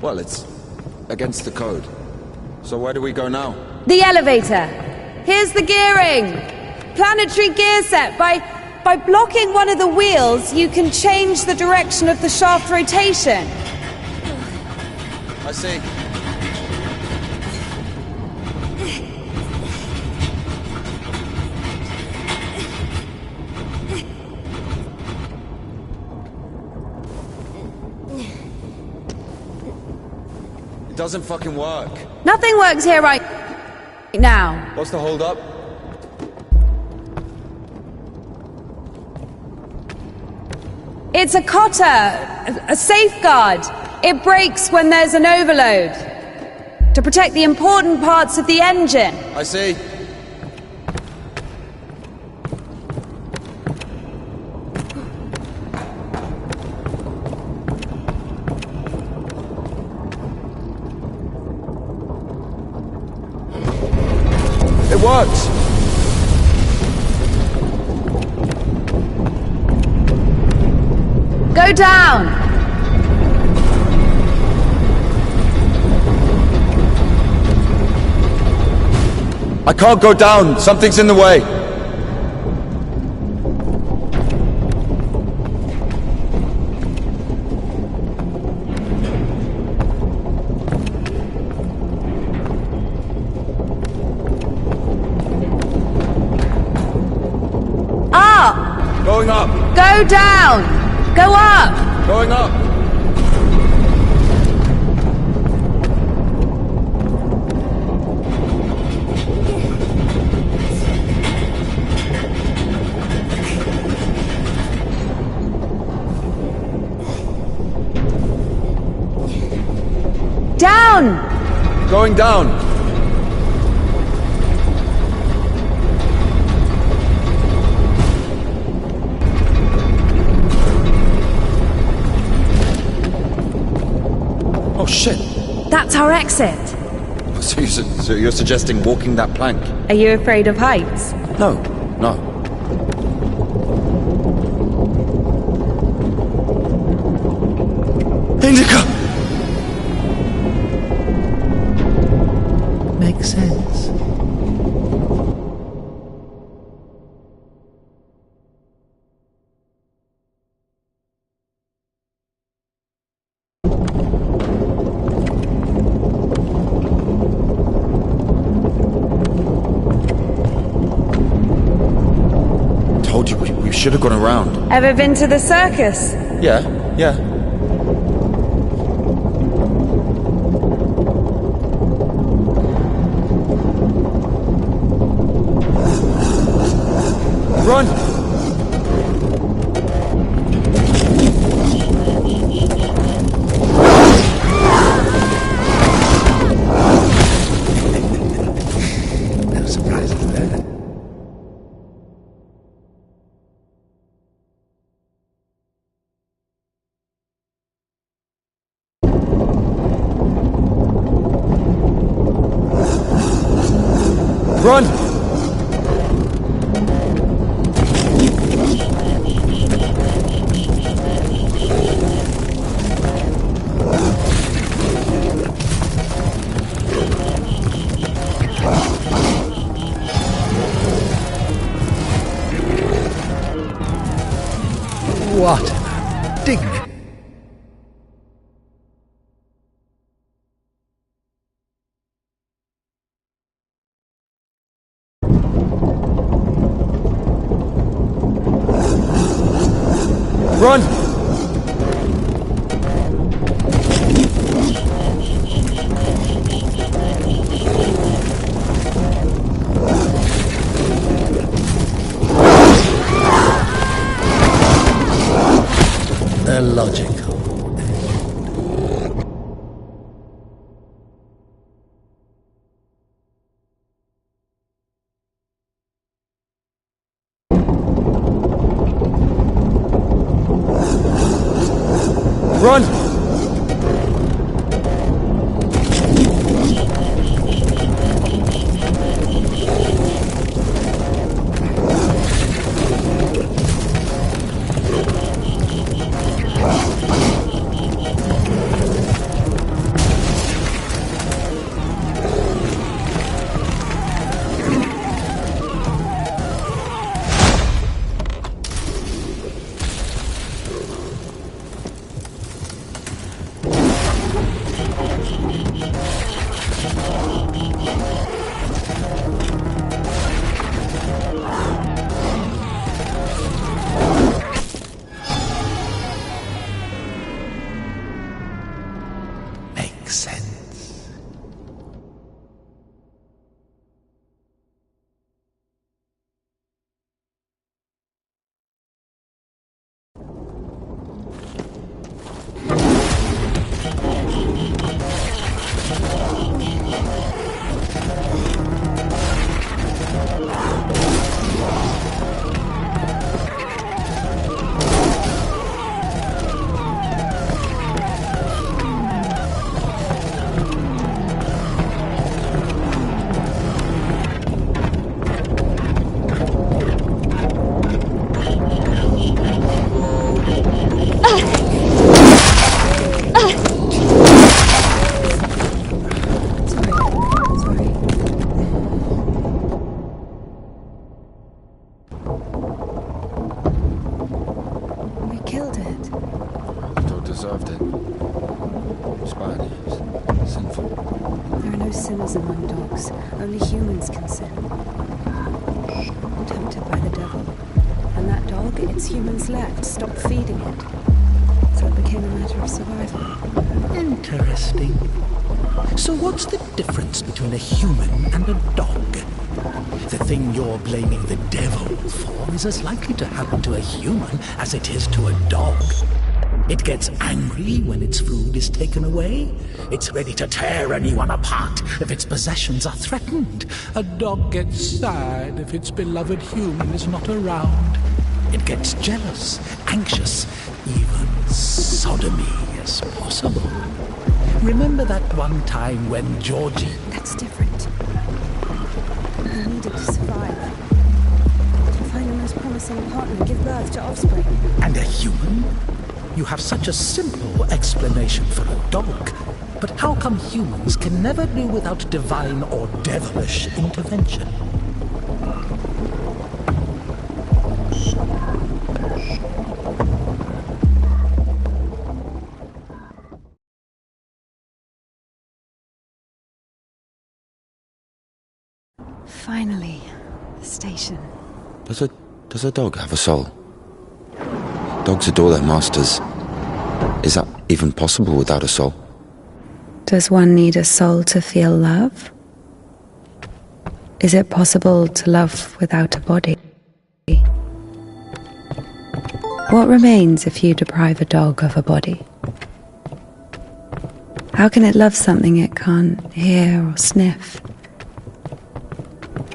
well, it's against the code. So where do we go now? The elevator. Here's the gearing. Planetary gear set. By blocking one of the wheels, you can change the direction of the shaft rotation. I see. It doesn't fucking work. Nothing works here right now. What's the hold up? It's a cotter, a safeguard. It breaks when there's an overload. To protect the important parts of the engine. I see. It works! Go down! I can't go down! Something's in the way! Up! Going up! Go down! Go up! Going up! Down! Going down! Oh shit! That's our exit. So you're suggesting walking that plank? Are you afraid of heights? No, no. Make sense. Told you we should have gone around. Ever been to the circus? Yeah. Run! No surprises there. Run! What an dignity! Run! Illogical. Run! Makes sense. deserved it. It's bad. It's sinful. There are no sinners among dogs. Only humans can sin. Tempted by the devil. And that dog, its humans left, stopped feeding it. So it became a matter of survival. Interesting. So what's the difference between a human and a dog? The thing you're blaming the devil for is as likely to happen to a human as it is to a dog. It gets angry when its food is taken away. It's ready to tear anyone apart if its possessions are threatened. A dog gets sad if its beloved human is not around. It gets jealous, anxious, even sodomy is possible. Remember that one time when Georgie... That's different. I needed to survive. To find the most promising partner, give birth to offspring. And a human? You have such a simple explanation for a dog, But how come humans can never do without divine or devilish intervention? Finally, the station. Does a dog have a soul? Dogs adore their masters. Is that even possible without a soul? Does one need a soul to feel love? Is it possible to love without a body? What remains if you deprive a dog of a body? How can it love something it can't hear or sniff?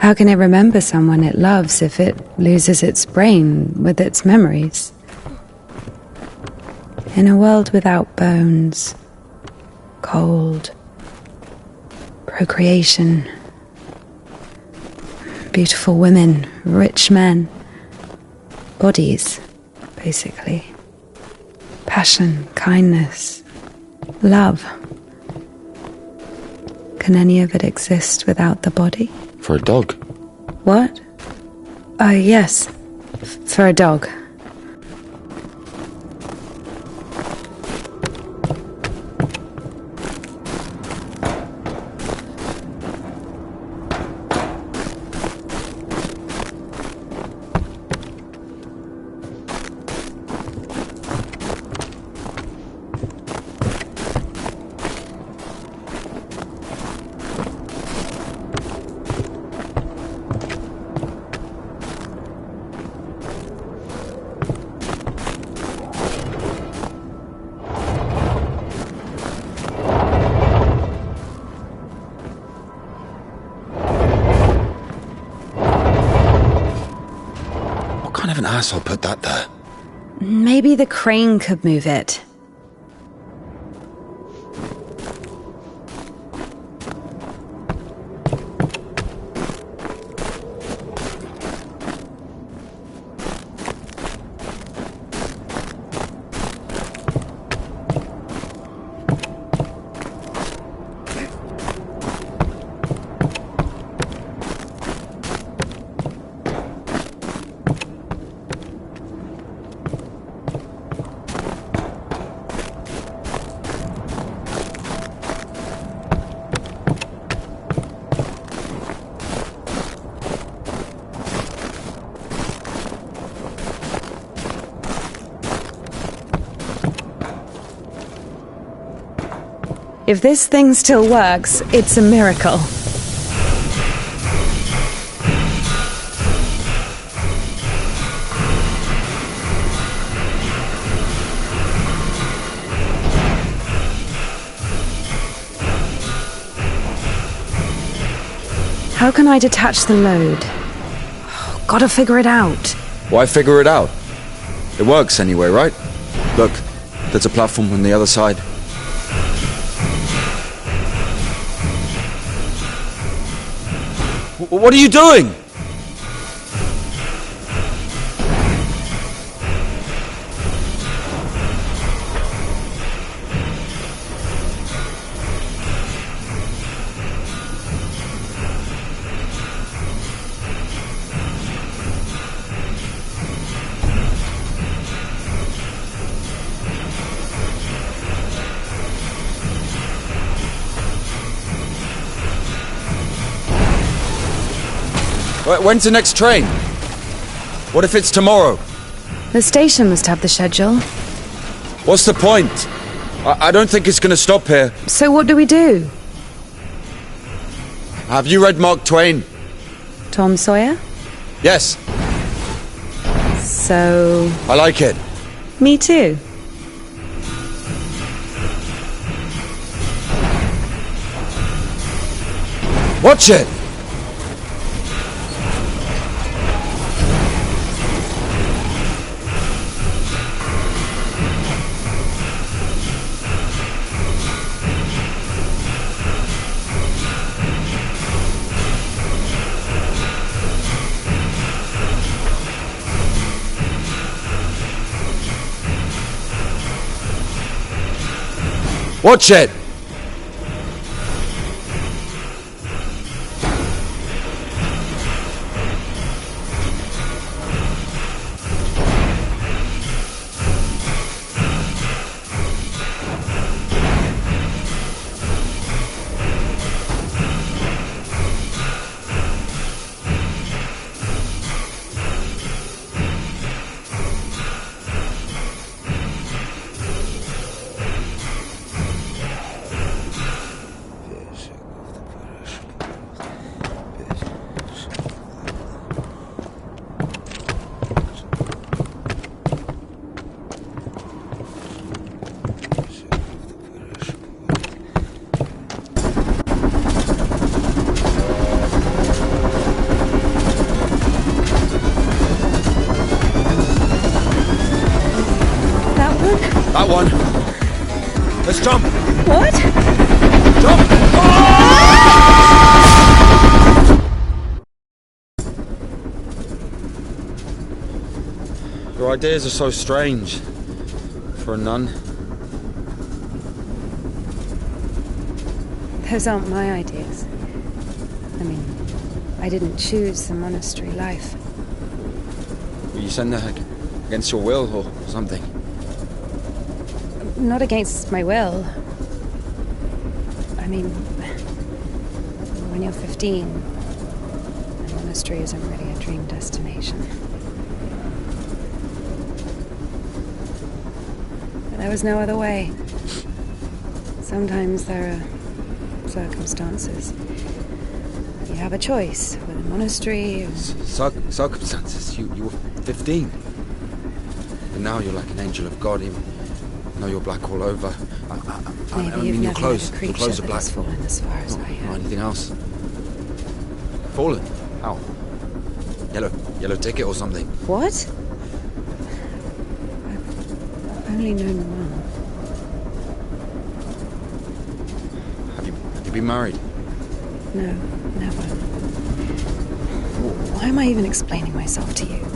How can it remember someone it loves if it loses its brain with its memories? In a world without bones, cold, procreation, beautiful women, rich men, bodies, basically. Passion, kindness, love. Can any of it exist without the body? For a dog? What? Oh, yes. For a dog. What kind of an asshole put that there? Maybe the crane could move it. If this thing still works, it's a miracle. How can I detach the load? Oh, gotta figure it out. Why figure it out? It works anyway, right? Look, there's a platform on the other side. What are you doing? When's the next train? What if it's tomorrow? The station must have the schedule. What's the point? I don't think it's going to stop here. So what do we do? Have you read Mark Twain? Tom Sawyer? Yes. So... I like it. Me too. Watch it! Watch it! Jump! What? Jump! Your ideas are so strange for a nun. Those aren't my ideas. I mean, I didn't choose the monastery life. Were you sent there against your will or something? Not against my will. I mean, when you're 15, a monastery isn't really a dream destination. But there was no other way. Sometimes there are circumstances. You have a choice with a monastery or... Circumstances? You were 15. And now you're like an angel of God. Even though you're black all over. Maybe I mean, you've your never clothes. met a creature Your clothes are that black. has fallen as far as I Or have. anything else. Fallen? How? Yellow ticket or something? What? I've only known one. Have you been married? No, never. Why am I even explaining myself to you?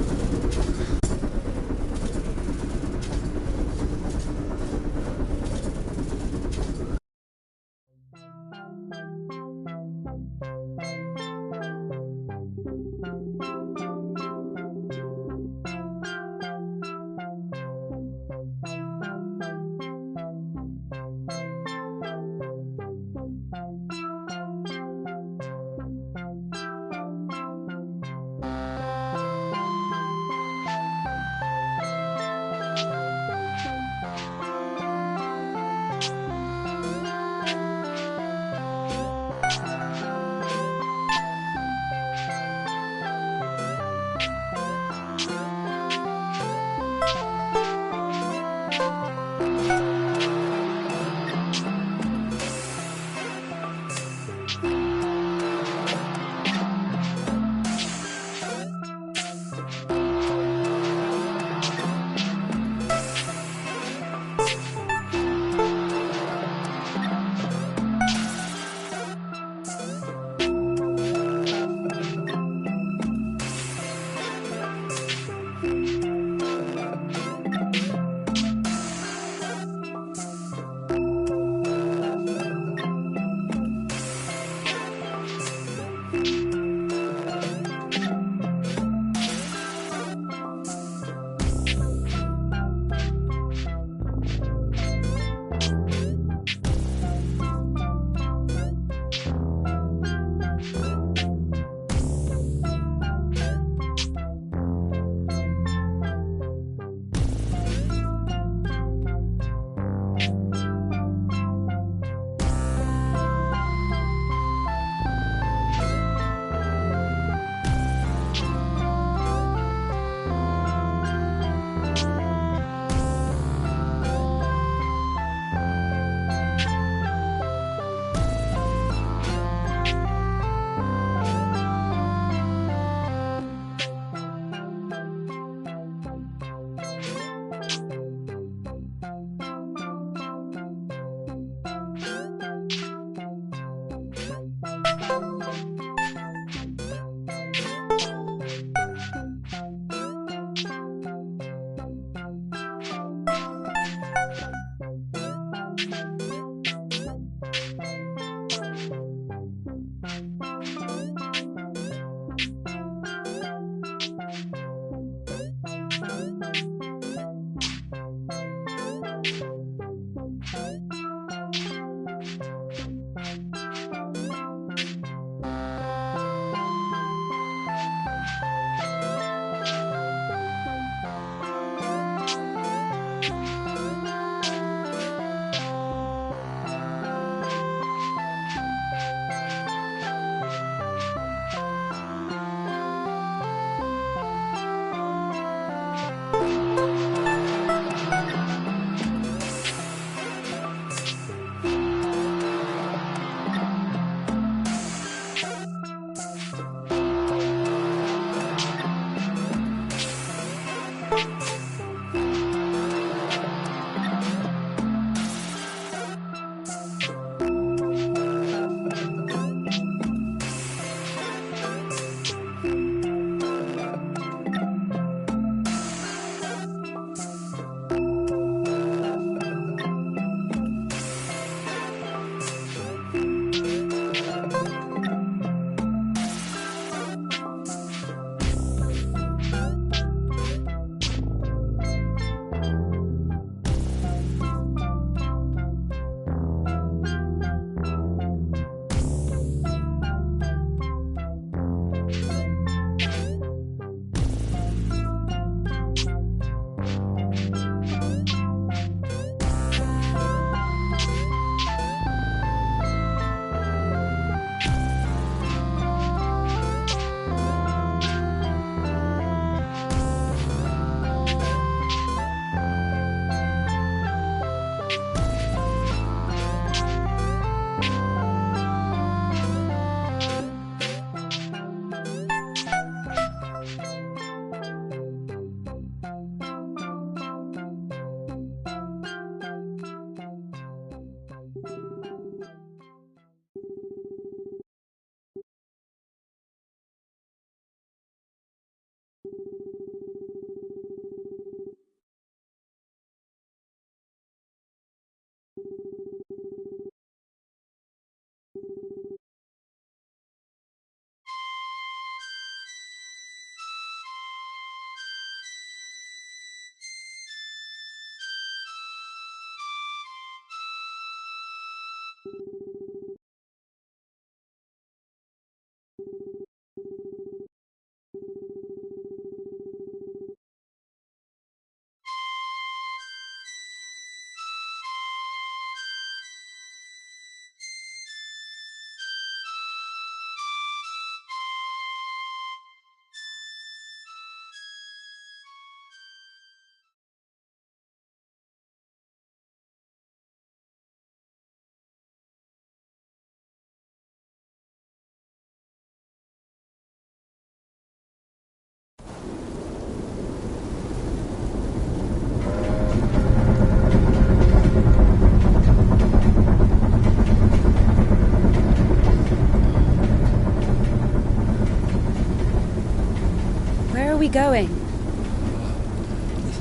going?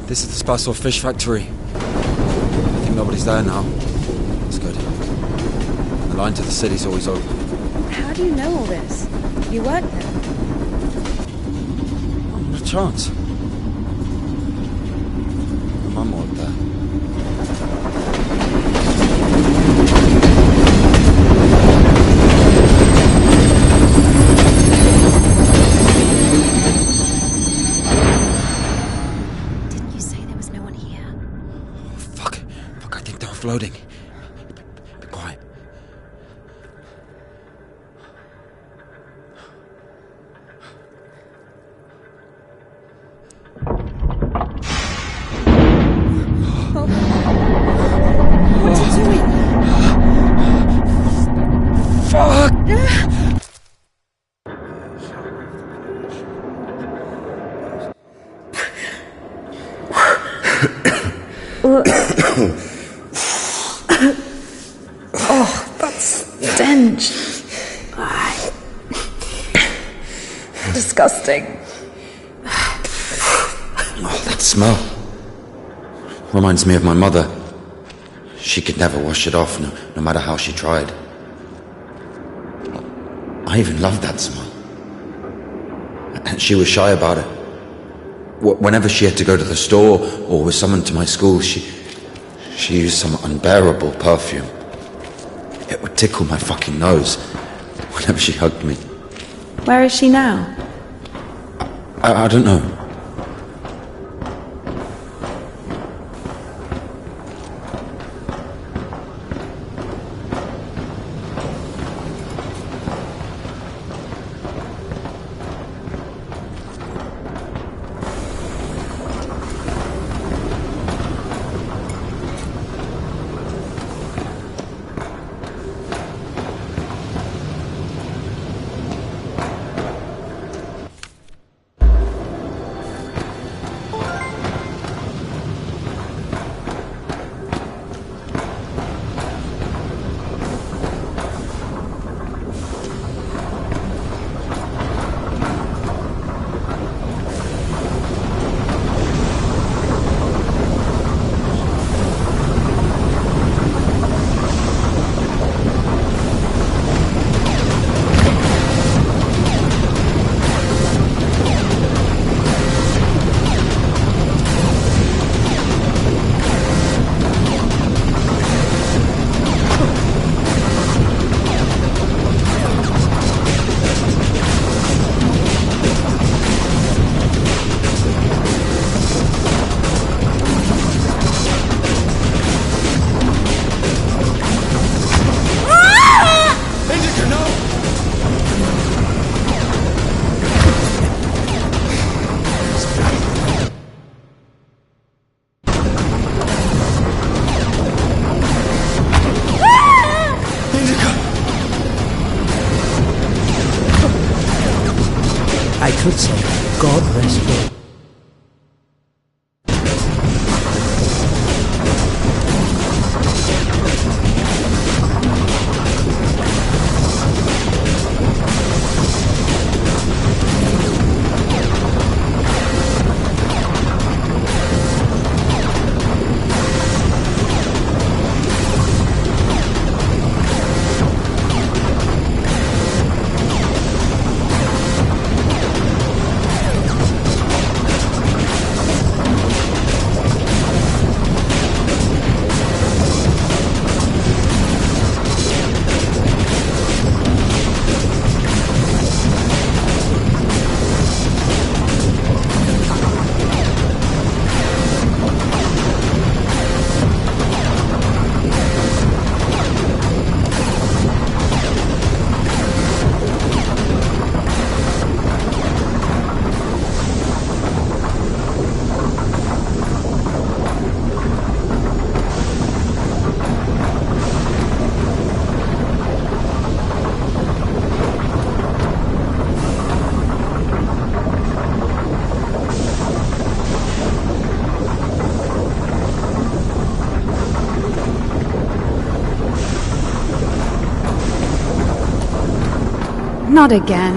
This is the Spasor fish factory. I think nobody's there now. That's good. The line to the city's always open. How do you know all this? You work there? Not a chance. My mum worked there. Didn't you say there was no one here? Fuck, I think they're offloading. Be quiet. What's he doing? Fuck! Oh, that stench. Disgusting. Oh, that smell. Reminds me of my mother. She could never wash it off, no matter how she tried. I even loved that smell. And she was shy about it. Whenever she had to go to the store or was summoned to my school, she used some unbearable perfume. It would tickle my fucking nose whenever she hugged me. Where is she now? I don't know. I could say, God rest her. Not again.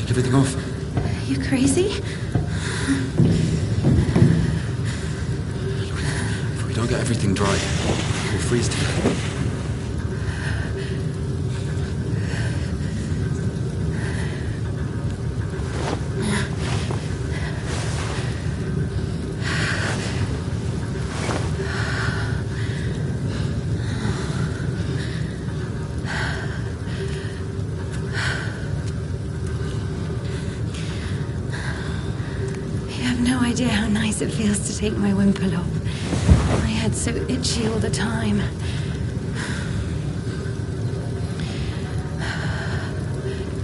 Take everything off. You crazy? If we don't get everything dry, we'll freeze to death. No idea how nice it feels to take my wimple off. My head's so itchy all the time.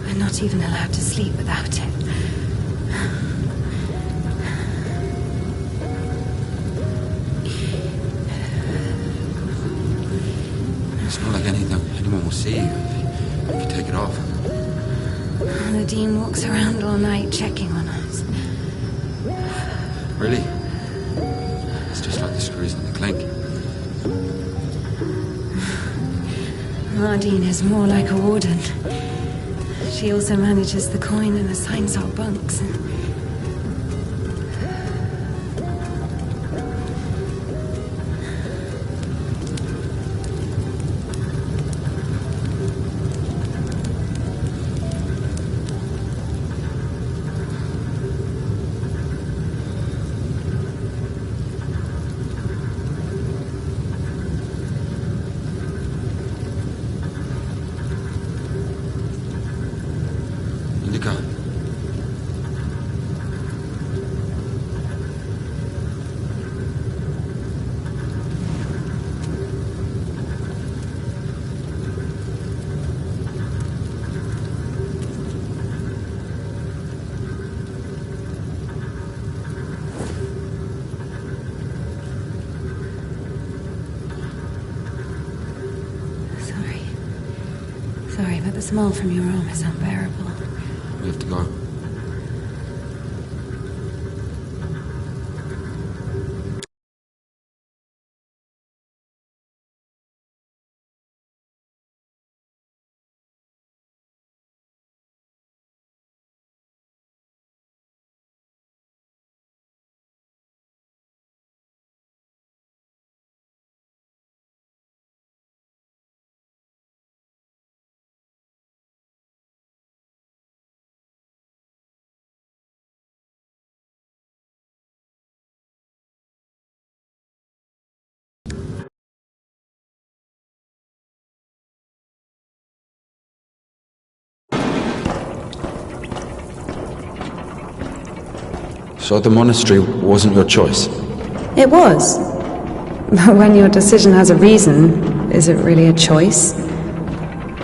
We're not even allowed to sleep without it. It's not like anyone will see you if you take it off. The Dean walks around all night checking on us. Really? It's just like the screws in the clink. Nardine is more like a warden. She also manages the coin and assigns our bunks. Indika. Sorry, but the smell from your arm is unbearable. We have to go. So the monastery wasn't your choice? It was. But when your decision has a reason, is it really a choice?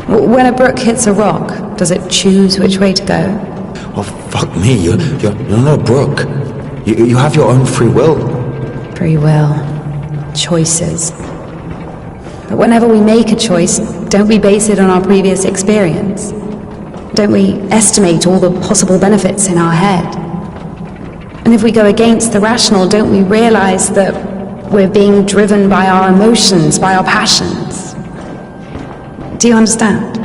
When a brook hits a rock, does it choose which way to go? Oh, fuck me, you're not a brook. You have your own free will. Free will. Choices. But whenever we make a choice, don't we base it on our previous experience? Don't we estimate all the possible benefits in our head? And if we go against the rational, don't we realize that we're being driven by our emotions, by our passions? Do you understand?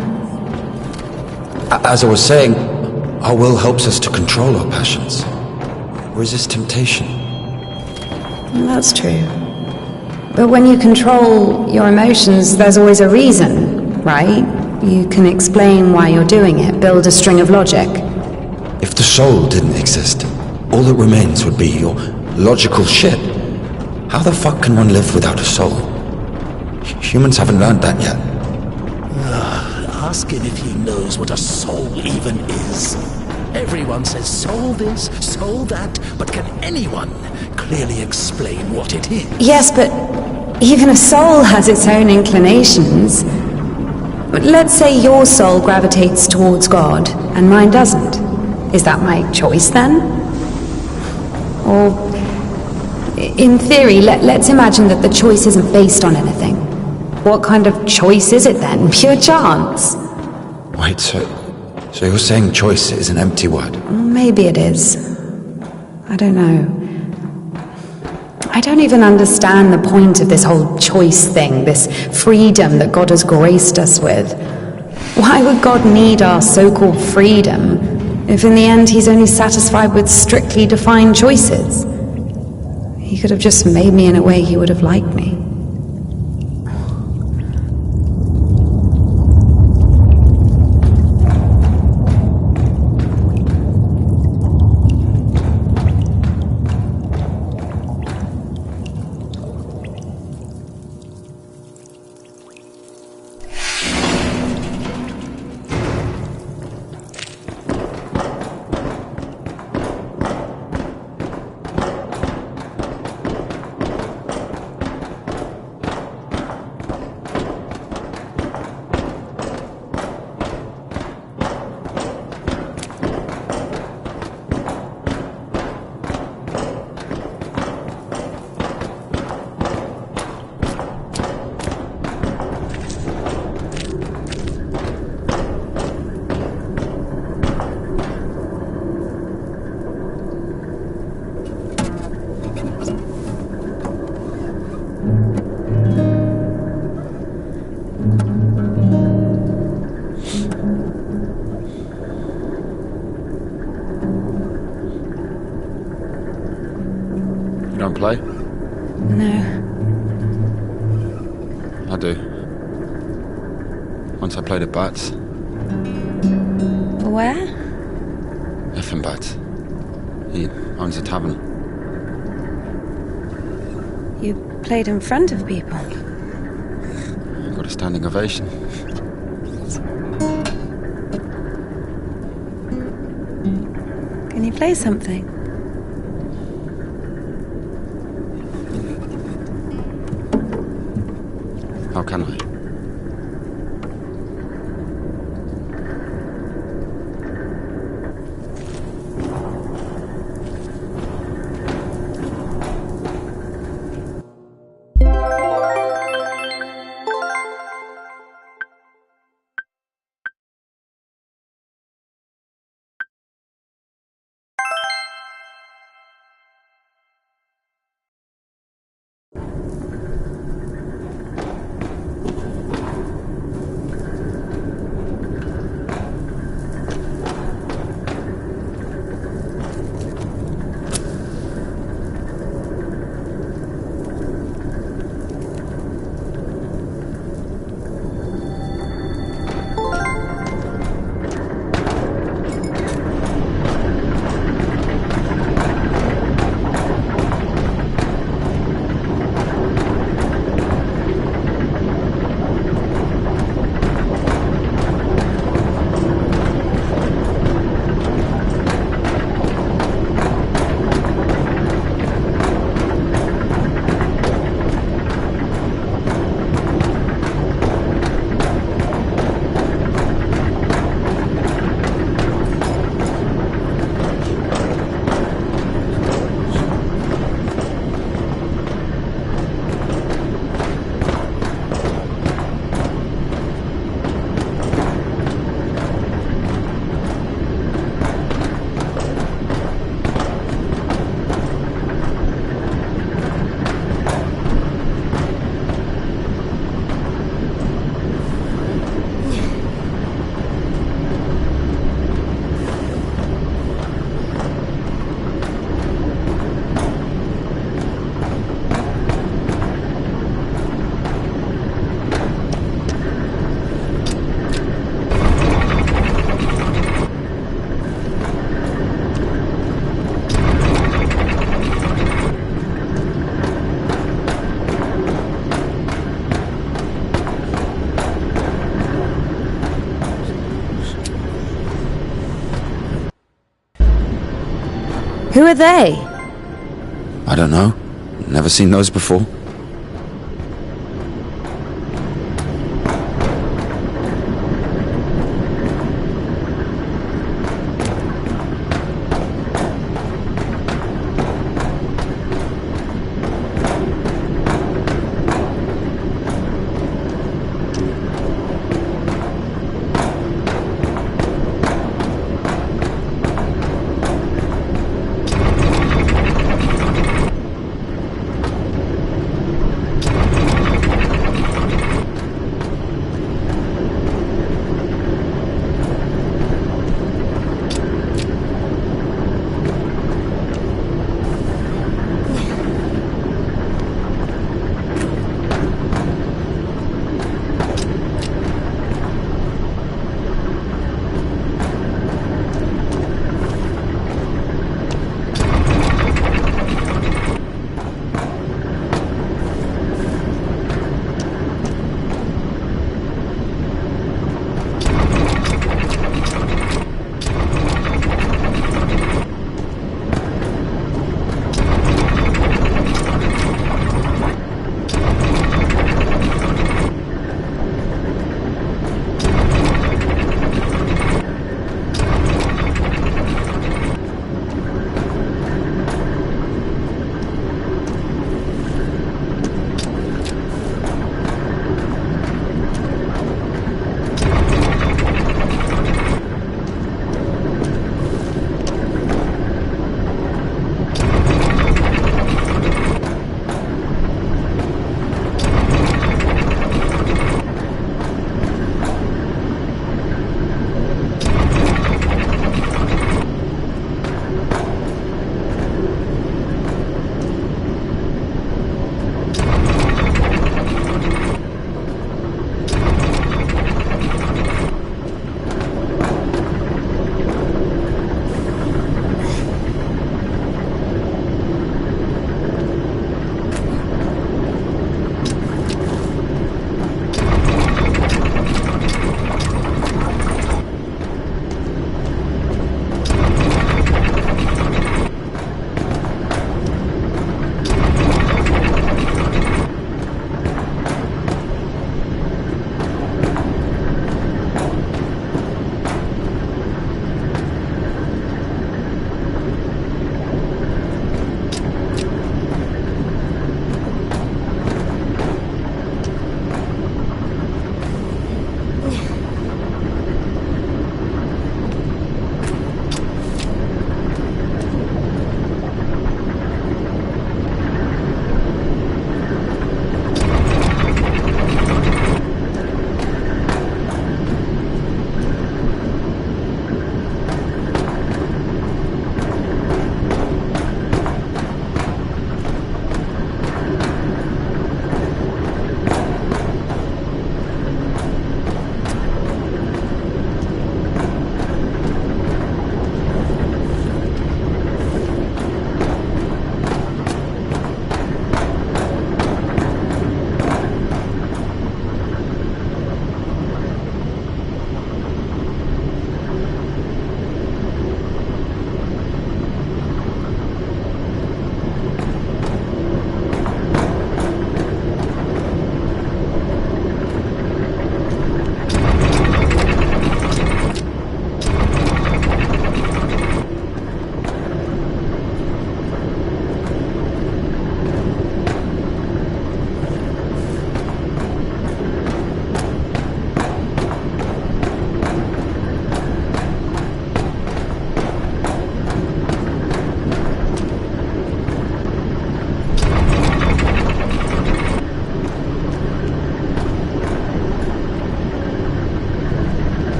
As I was saying, our will helps us to control our passions. Resist temptation. Well, that's true. But when you control your emotions, there's always a reason, right? You can explain why you're doing it, build a string of logic. If the soul didn't exist, all that remains would be your logical shit. How the fuck can one live without a soul? Humans haven't learned that yet. Ask him if he knows what a soul even is. Everyone says soul this, soul that, but can anyone clearly explain what it is? Yes, but even a soul has its own inclinations. But let's say your soul gravitates towards God, and mine doesn't. Is that my choice then? Or, in theory, let's imagine that the choice isn't based on anything. What kind of choice is it then? Pure chance? Wait, so you're saying choice is an empty word? Maybe it is. I don't know. I don't even understand the point of this whole choice thing, this freedom that God has graced us with. Why would God need our so-called freedom If in the end he's only satisfied with strictly defined choices, he could have just made me in a way he would have liked me. You don't play? No. I do. Once I played at Bats. Where? Effin Bats. He owns a tavern. You played in front of people. I got a standing ovation. Can you play something? How can I? Who are they? I don't know. Never seen those before.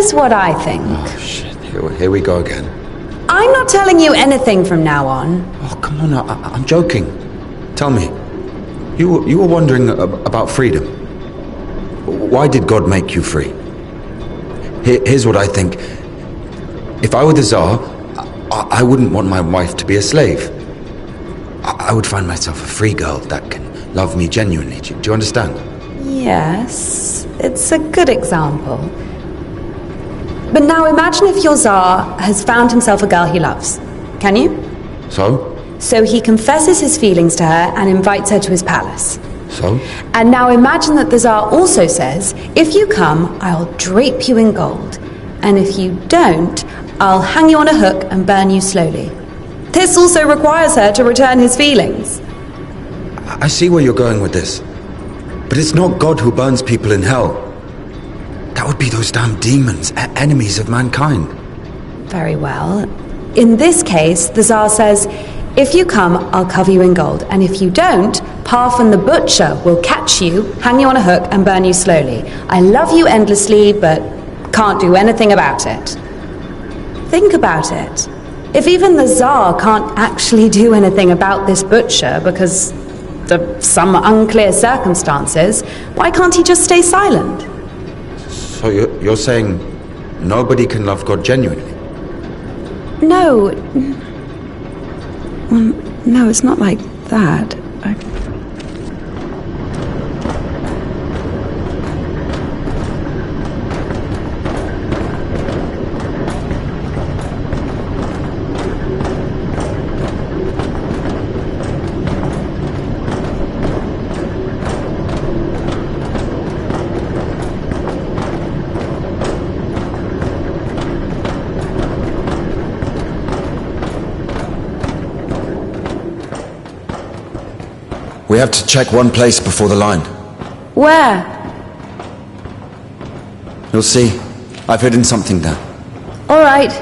Here's what I think. Oh, shit. Here we go again. I'm not telling you anything from now on. Oh, come on. I'm joking. Tell me. You were wondering about freedom. Why did God make you free? Here's what I think. If I were the Tsar, I wouldn't want my wife to be a slave. I would find myself a free girl that can love me genuinely. Do you understand? Yes, it's a good example. But now imagine if your Tsar has found himself a girl he loves. Can you? So? So he confesses his feelings to her and invites her to his palace. So? And now imagine that the Tsar also says, if you come, I'll drape you in gold. And if you don't, I'll hang you on a hook and burn you slowly. This also requires her to return his feelings. I see where you're going with this. But it's not God who burns people in hell. That would be those damn demons, enemies of mankind. Very well. In this case, the Tsar says, if you come, I'll cover you in gold. And if you don't, Parfan the butcher will catch you, hang you on a hook, and burn you slowly. I love you endlessly, but can't do anything about it. Think about it. If even the Tsar can't actually do anything about this butcher because of some unclear circumstances, why can't he just stay silent? So you're saying nobody can love God genuinely? No. Well, no, it's not like that. We have to check one place before the line. Where? You'll see. I've hidden something there. All right.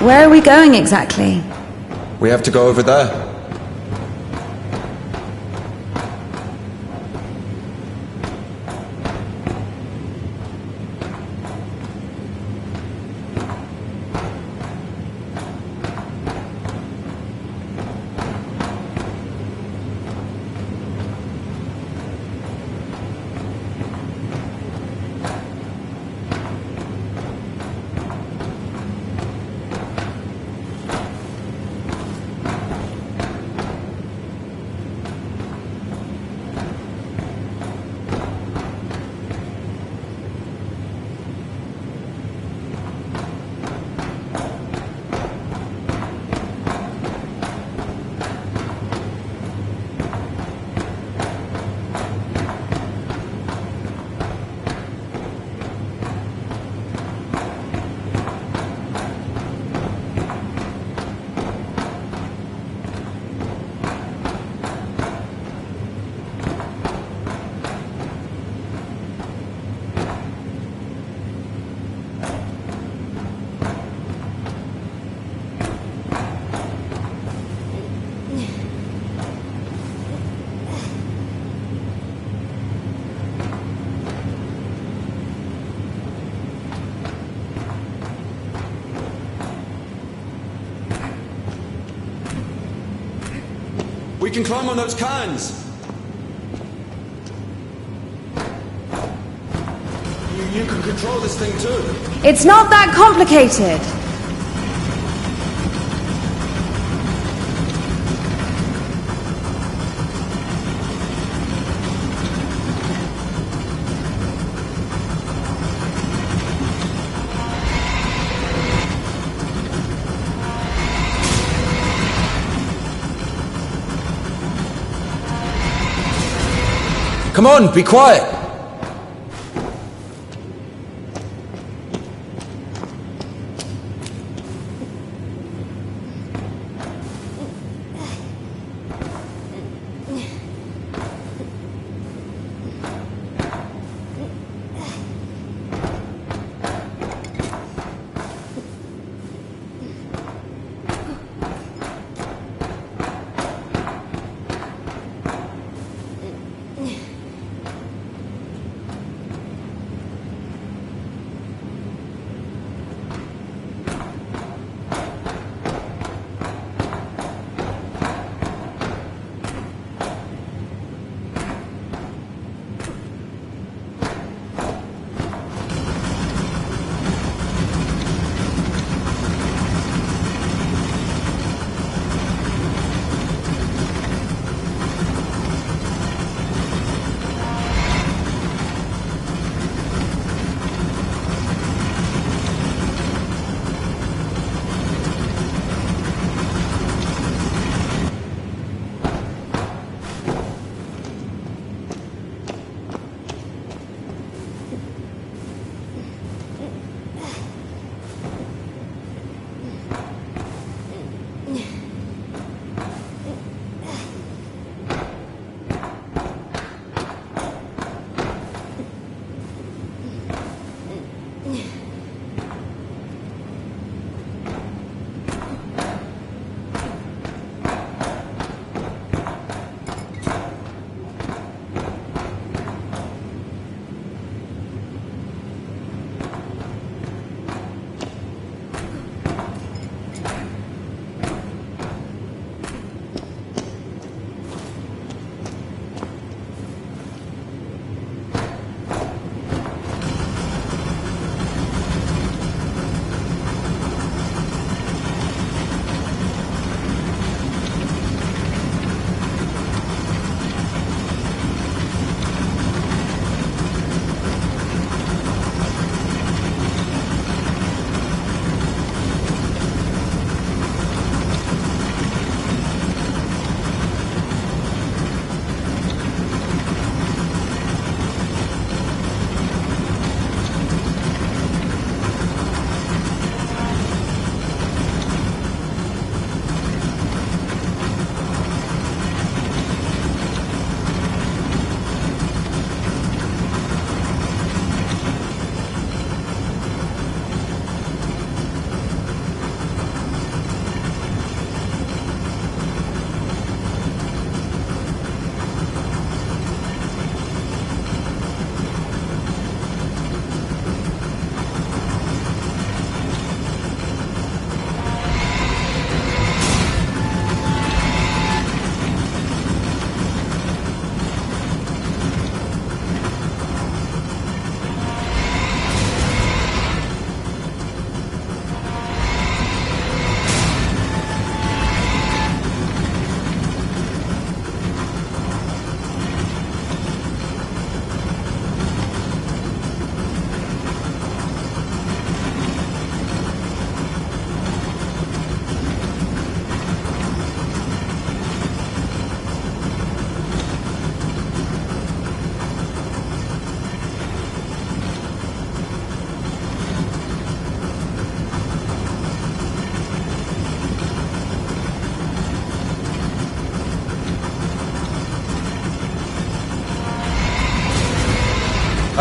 Where are we going exactly? We have to go over there. We can climb on those cans! You can control this thing too! It's not that complicated. Come on, be quiet!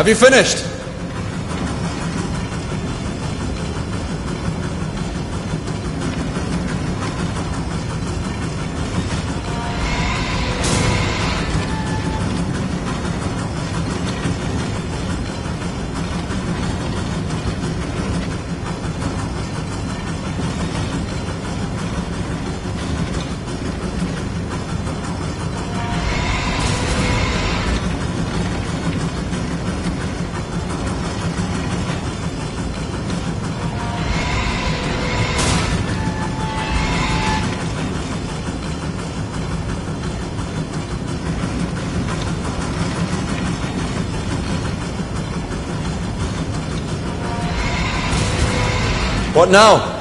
Have you finished? What now?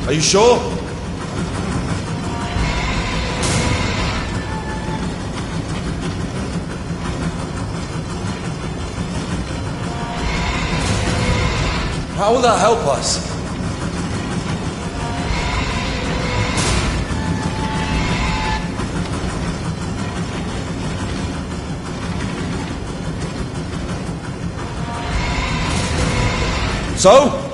Are you sure? How will that help us? So?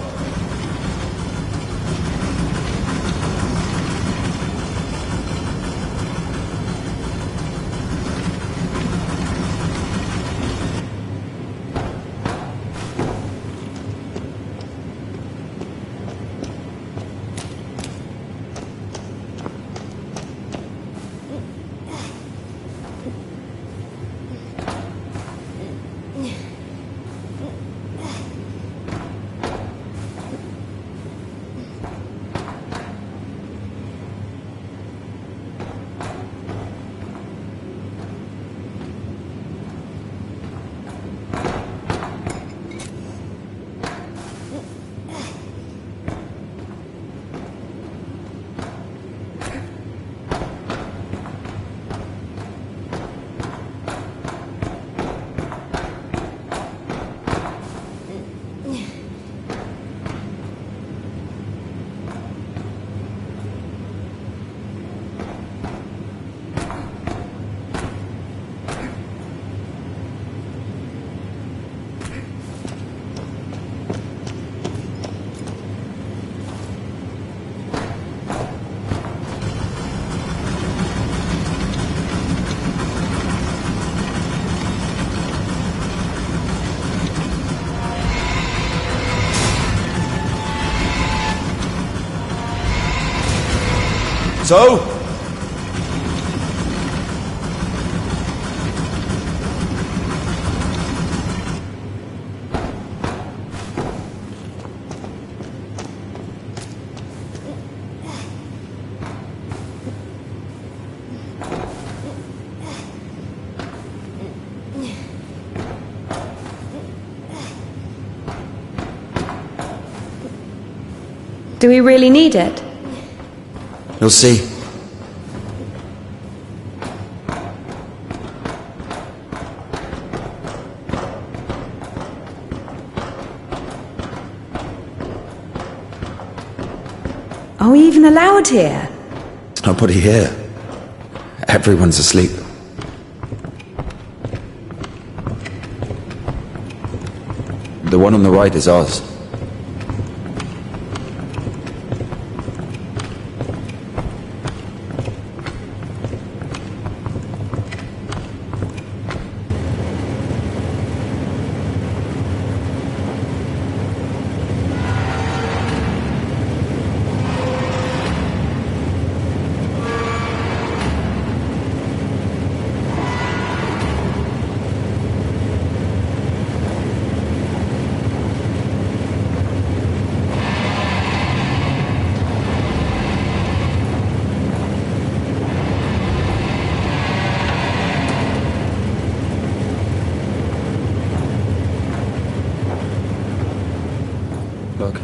So? Do we really need it? You'll see. Are we even allowed here? There's nobody here. Everyone's asleep. The one on the right is ours. Look.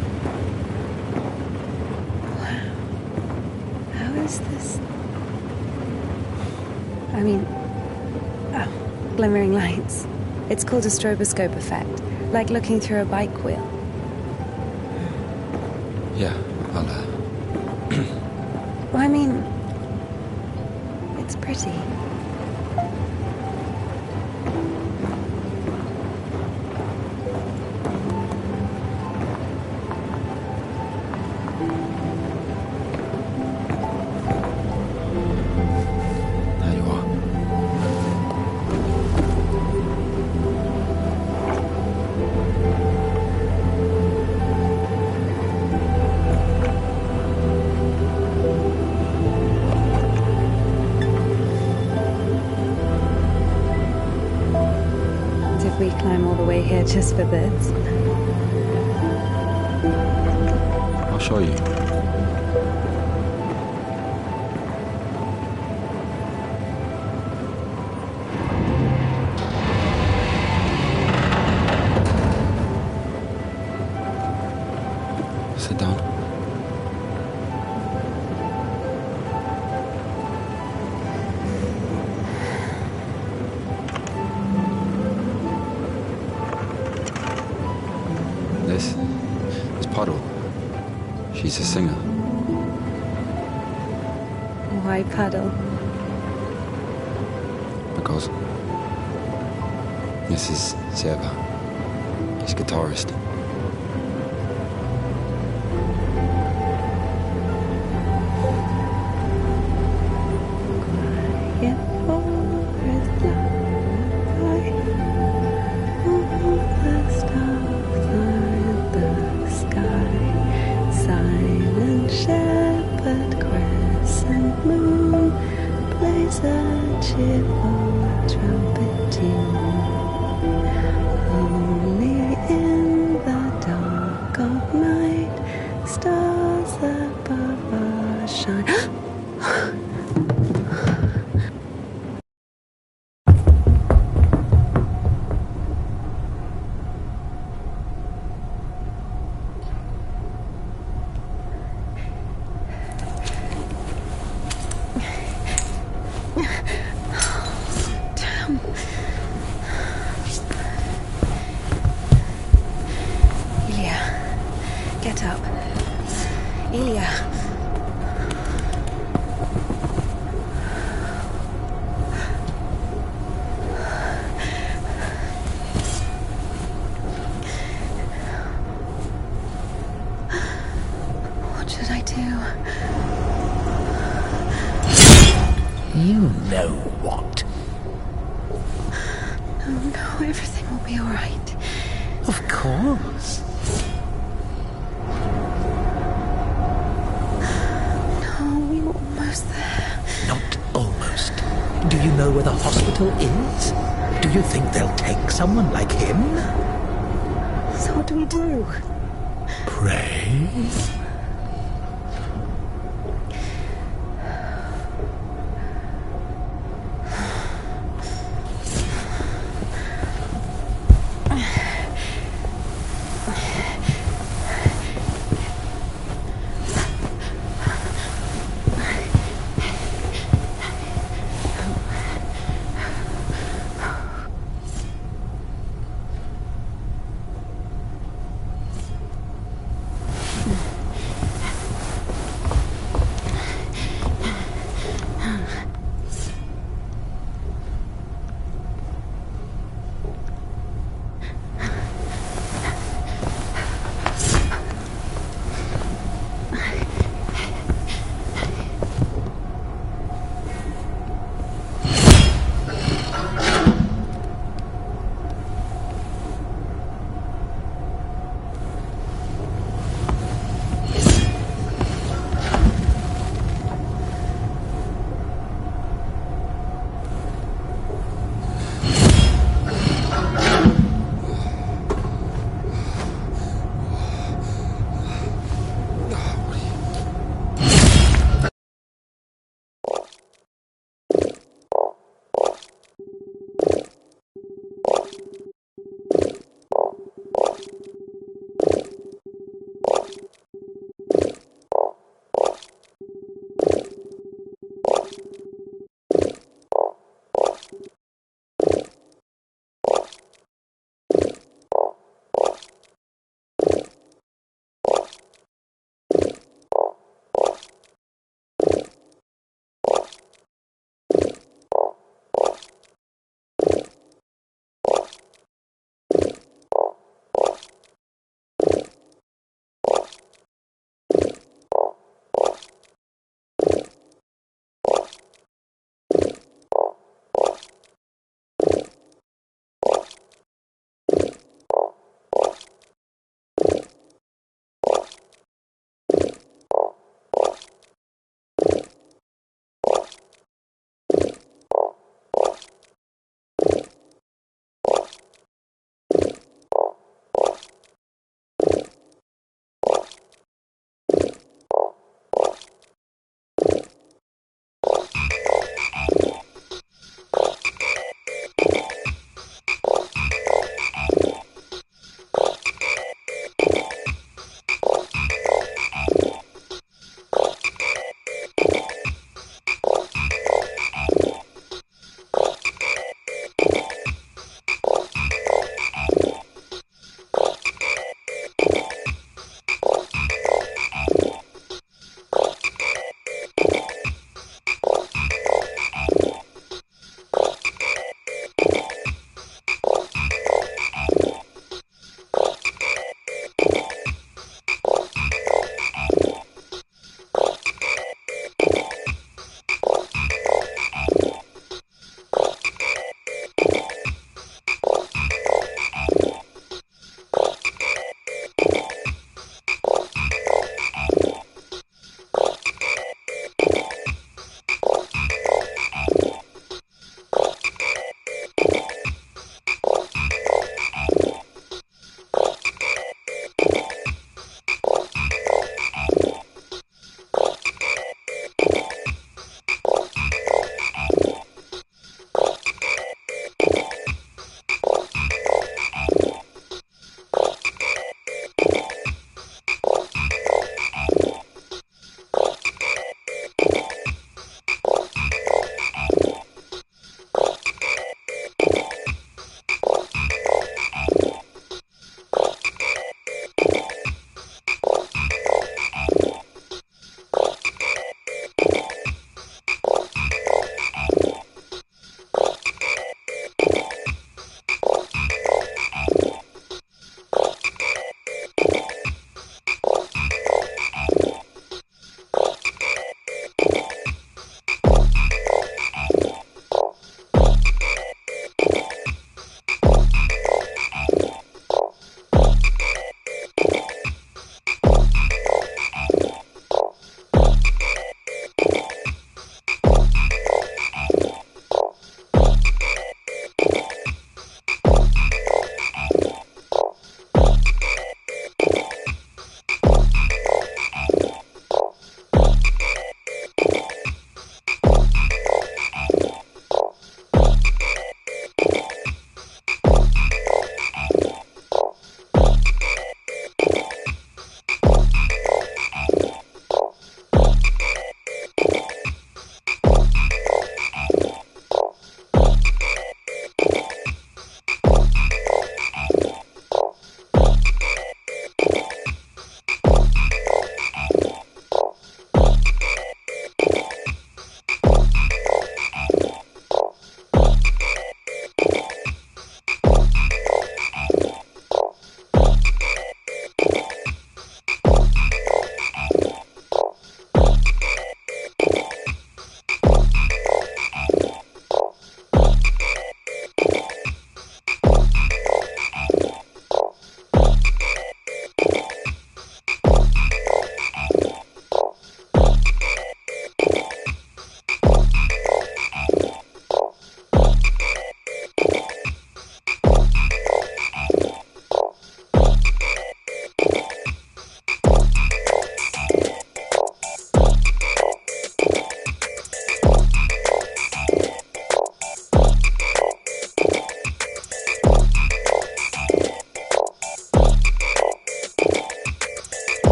How is this? I mean, glimmering lights. It's called a stroboscope effect, like looking through a bike wheel. Yeah, I'll, Well, I mean, it's pretty. There you are. Did we climb all the way here just for this? I'll show you. Sit down. She's a singer. Why paddle? Because this is Seva. He's guitarist. Get up. Ilya. What should I do? You know what? No, everything will be all right. Of course. Almost there. Not almost. Do you know where the hospital is? Do you think they'll take someone like him? So what do we do? Pray?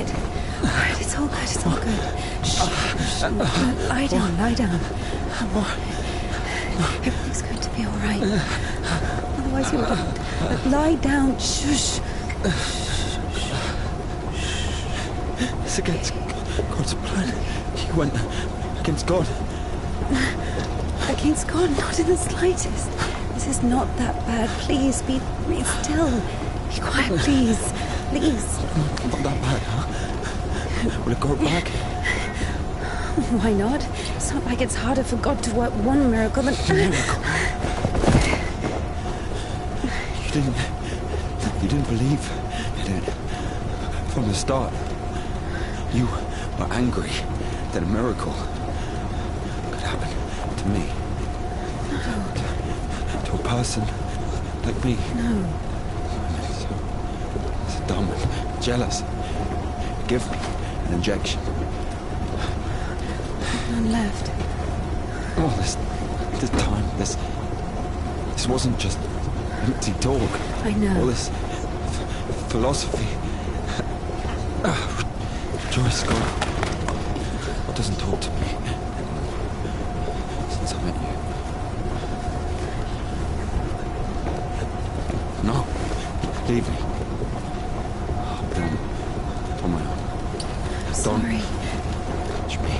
quiet. Quiet, it's all good, it's all good. Shh. Lie down, lie down. Everything's going to be all right. Otherwise you would... Lie down, shush. It's against God's plan. You went against God. Against God? Not in the slightest. This is not that bad. Please, be still. Be quiet, please. Please. Not that bad, huh? Will it go back? Why not? It's not like it's harder for God to work one miracle than... Miracle? You didn't believe in it from the start. You were angry that a miracle could happen to me. No. To a person like me. No. So dumb and jealous. Give me an injection. None left. All this time, this wasn't just empty talk. I know. All this philosophy. Joyce, God doesn't talk to me since I met you. No, leave me. I'll be on my own. I'm sorry. Don't touch me.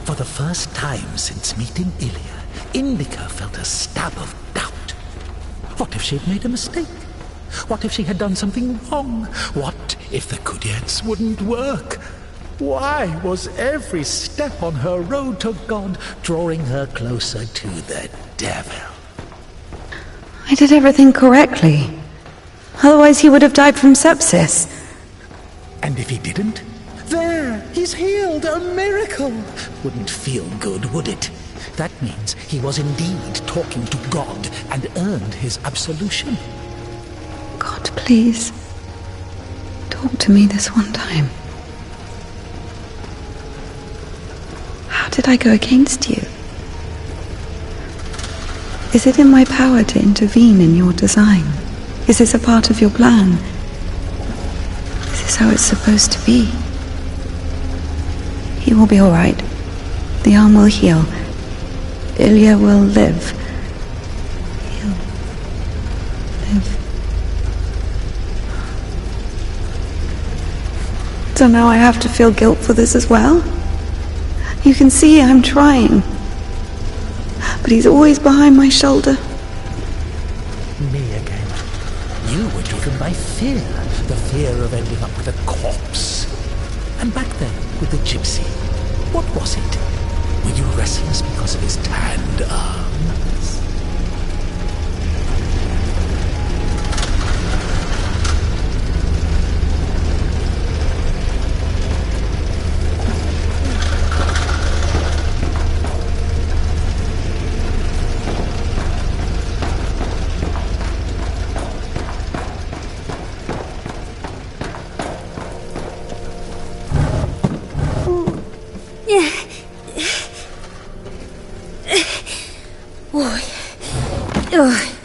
For the first time since meeting Ilya, Indika felt a stab of doubt. What if she'd made a mistake? What if she had done something wrong? What if the Kudyets wouldn't work? Why was every step on her road to God drawing her closer to the devil? I did everything correctly. Otherwise he would have died from sepsis. And if he didn't? There! He's healed! A miracle! Wouldn't feel good, would it? That means he was indeed talking to God and earned his absolution. God, please. Talk to me this one time. How did I go against you? Is it in my power to intervene in your design? Is this a part of your plan? Is this how it's supposed to be? He will be all right. The arm will heal. Ilya will live. He'll live. So now I have to feel guilt for this as well? You can see I'm trying. But he's always behind my shoulder. Me again. You were driven by fear. The fear of ending up with a corpse. And back then, with the gypsy, what was it? Were you restless because of his tanned arms? Oi. Ugh.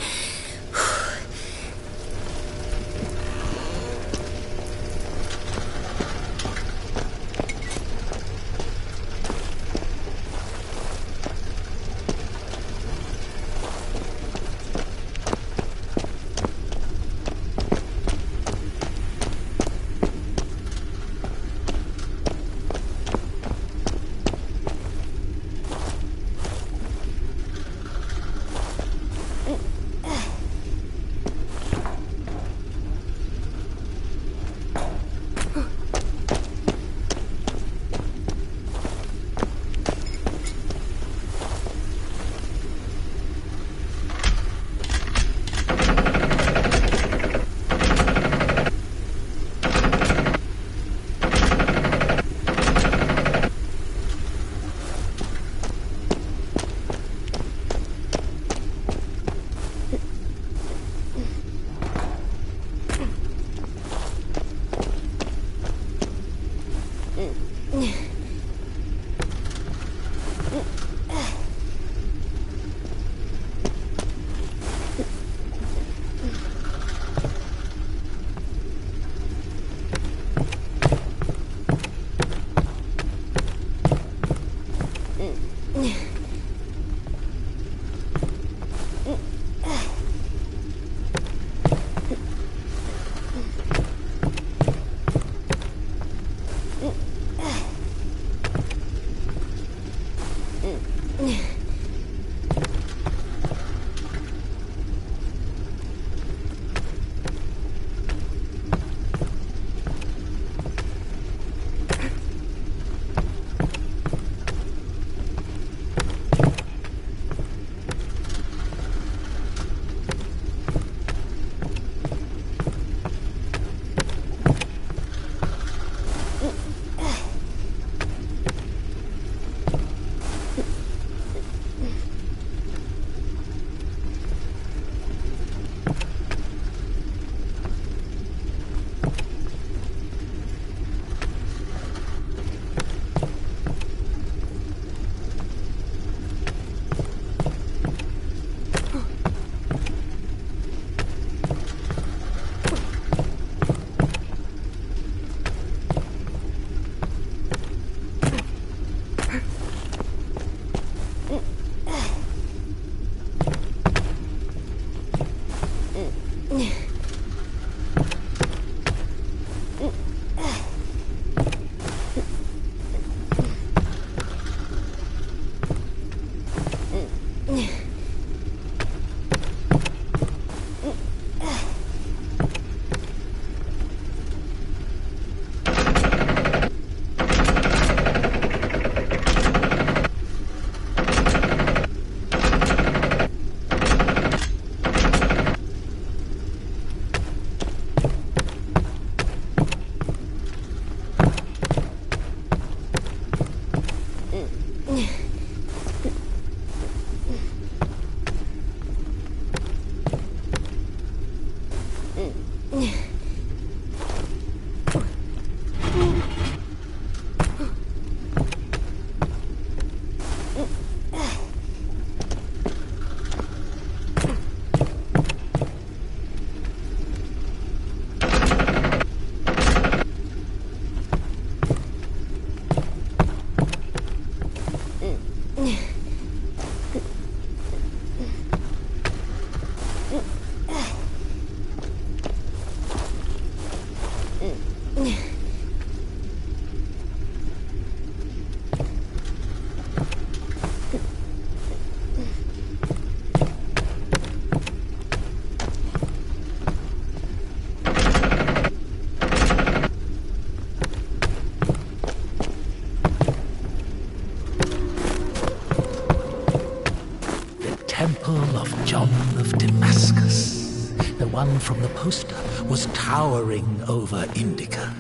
Temple of John of Damascus. The one from the poster was towering over Indika.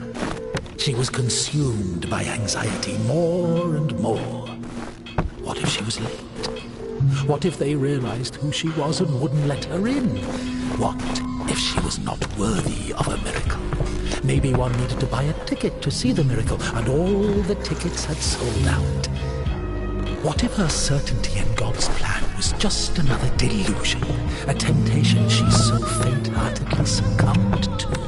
She was consumed by anxiety more and more. What if she was late? What if they realized who she was and wouldn't let her in? What if she was not worthy of a miracle? Maybe one needed to buy a ticket to see the miracle, and all the tickets had sold out. What if her certainty in God's plan was just another delusion, a temptation she so faint-heartedly succumbed to?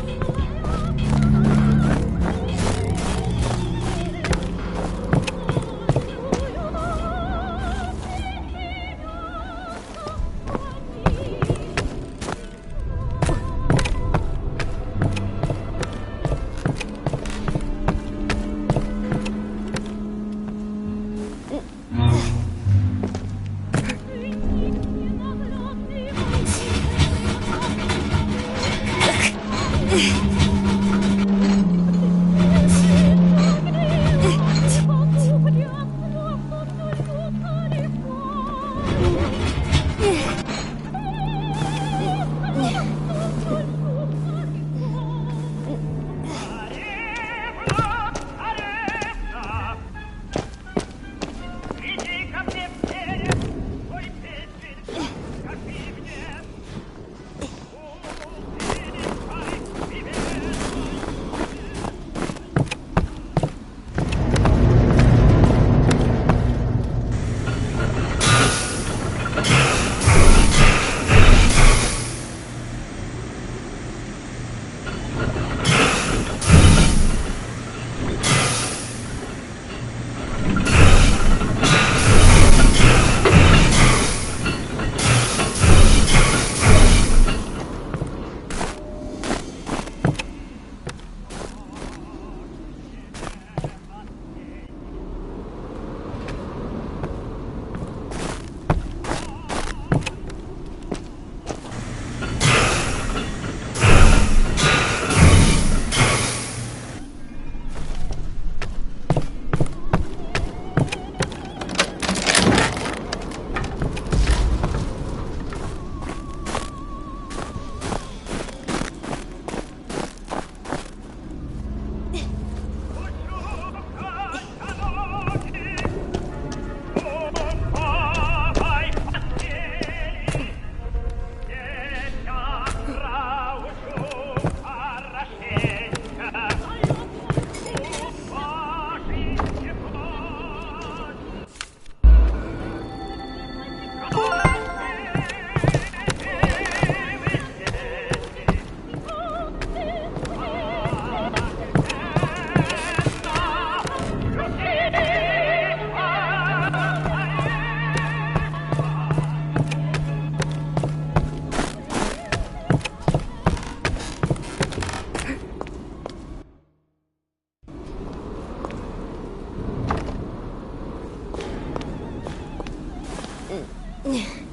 Yeah.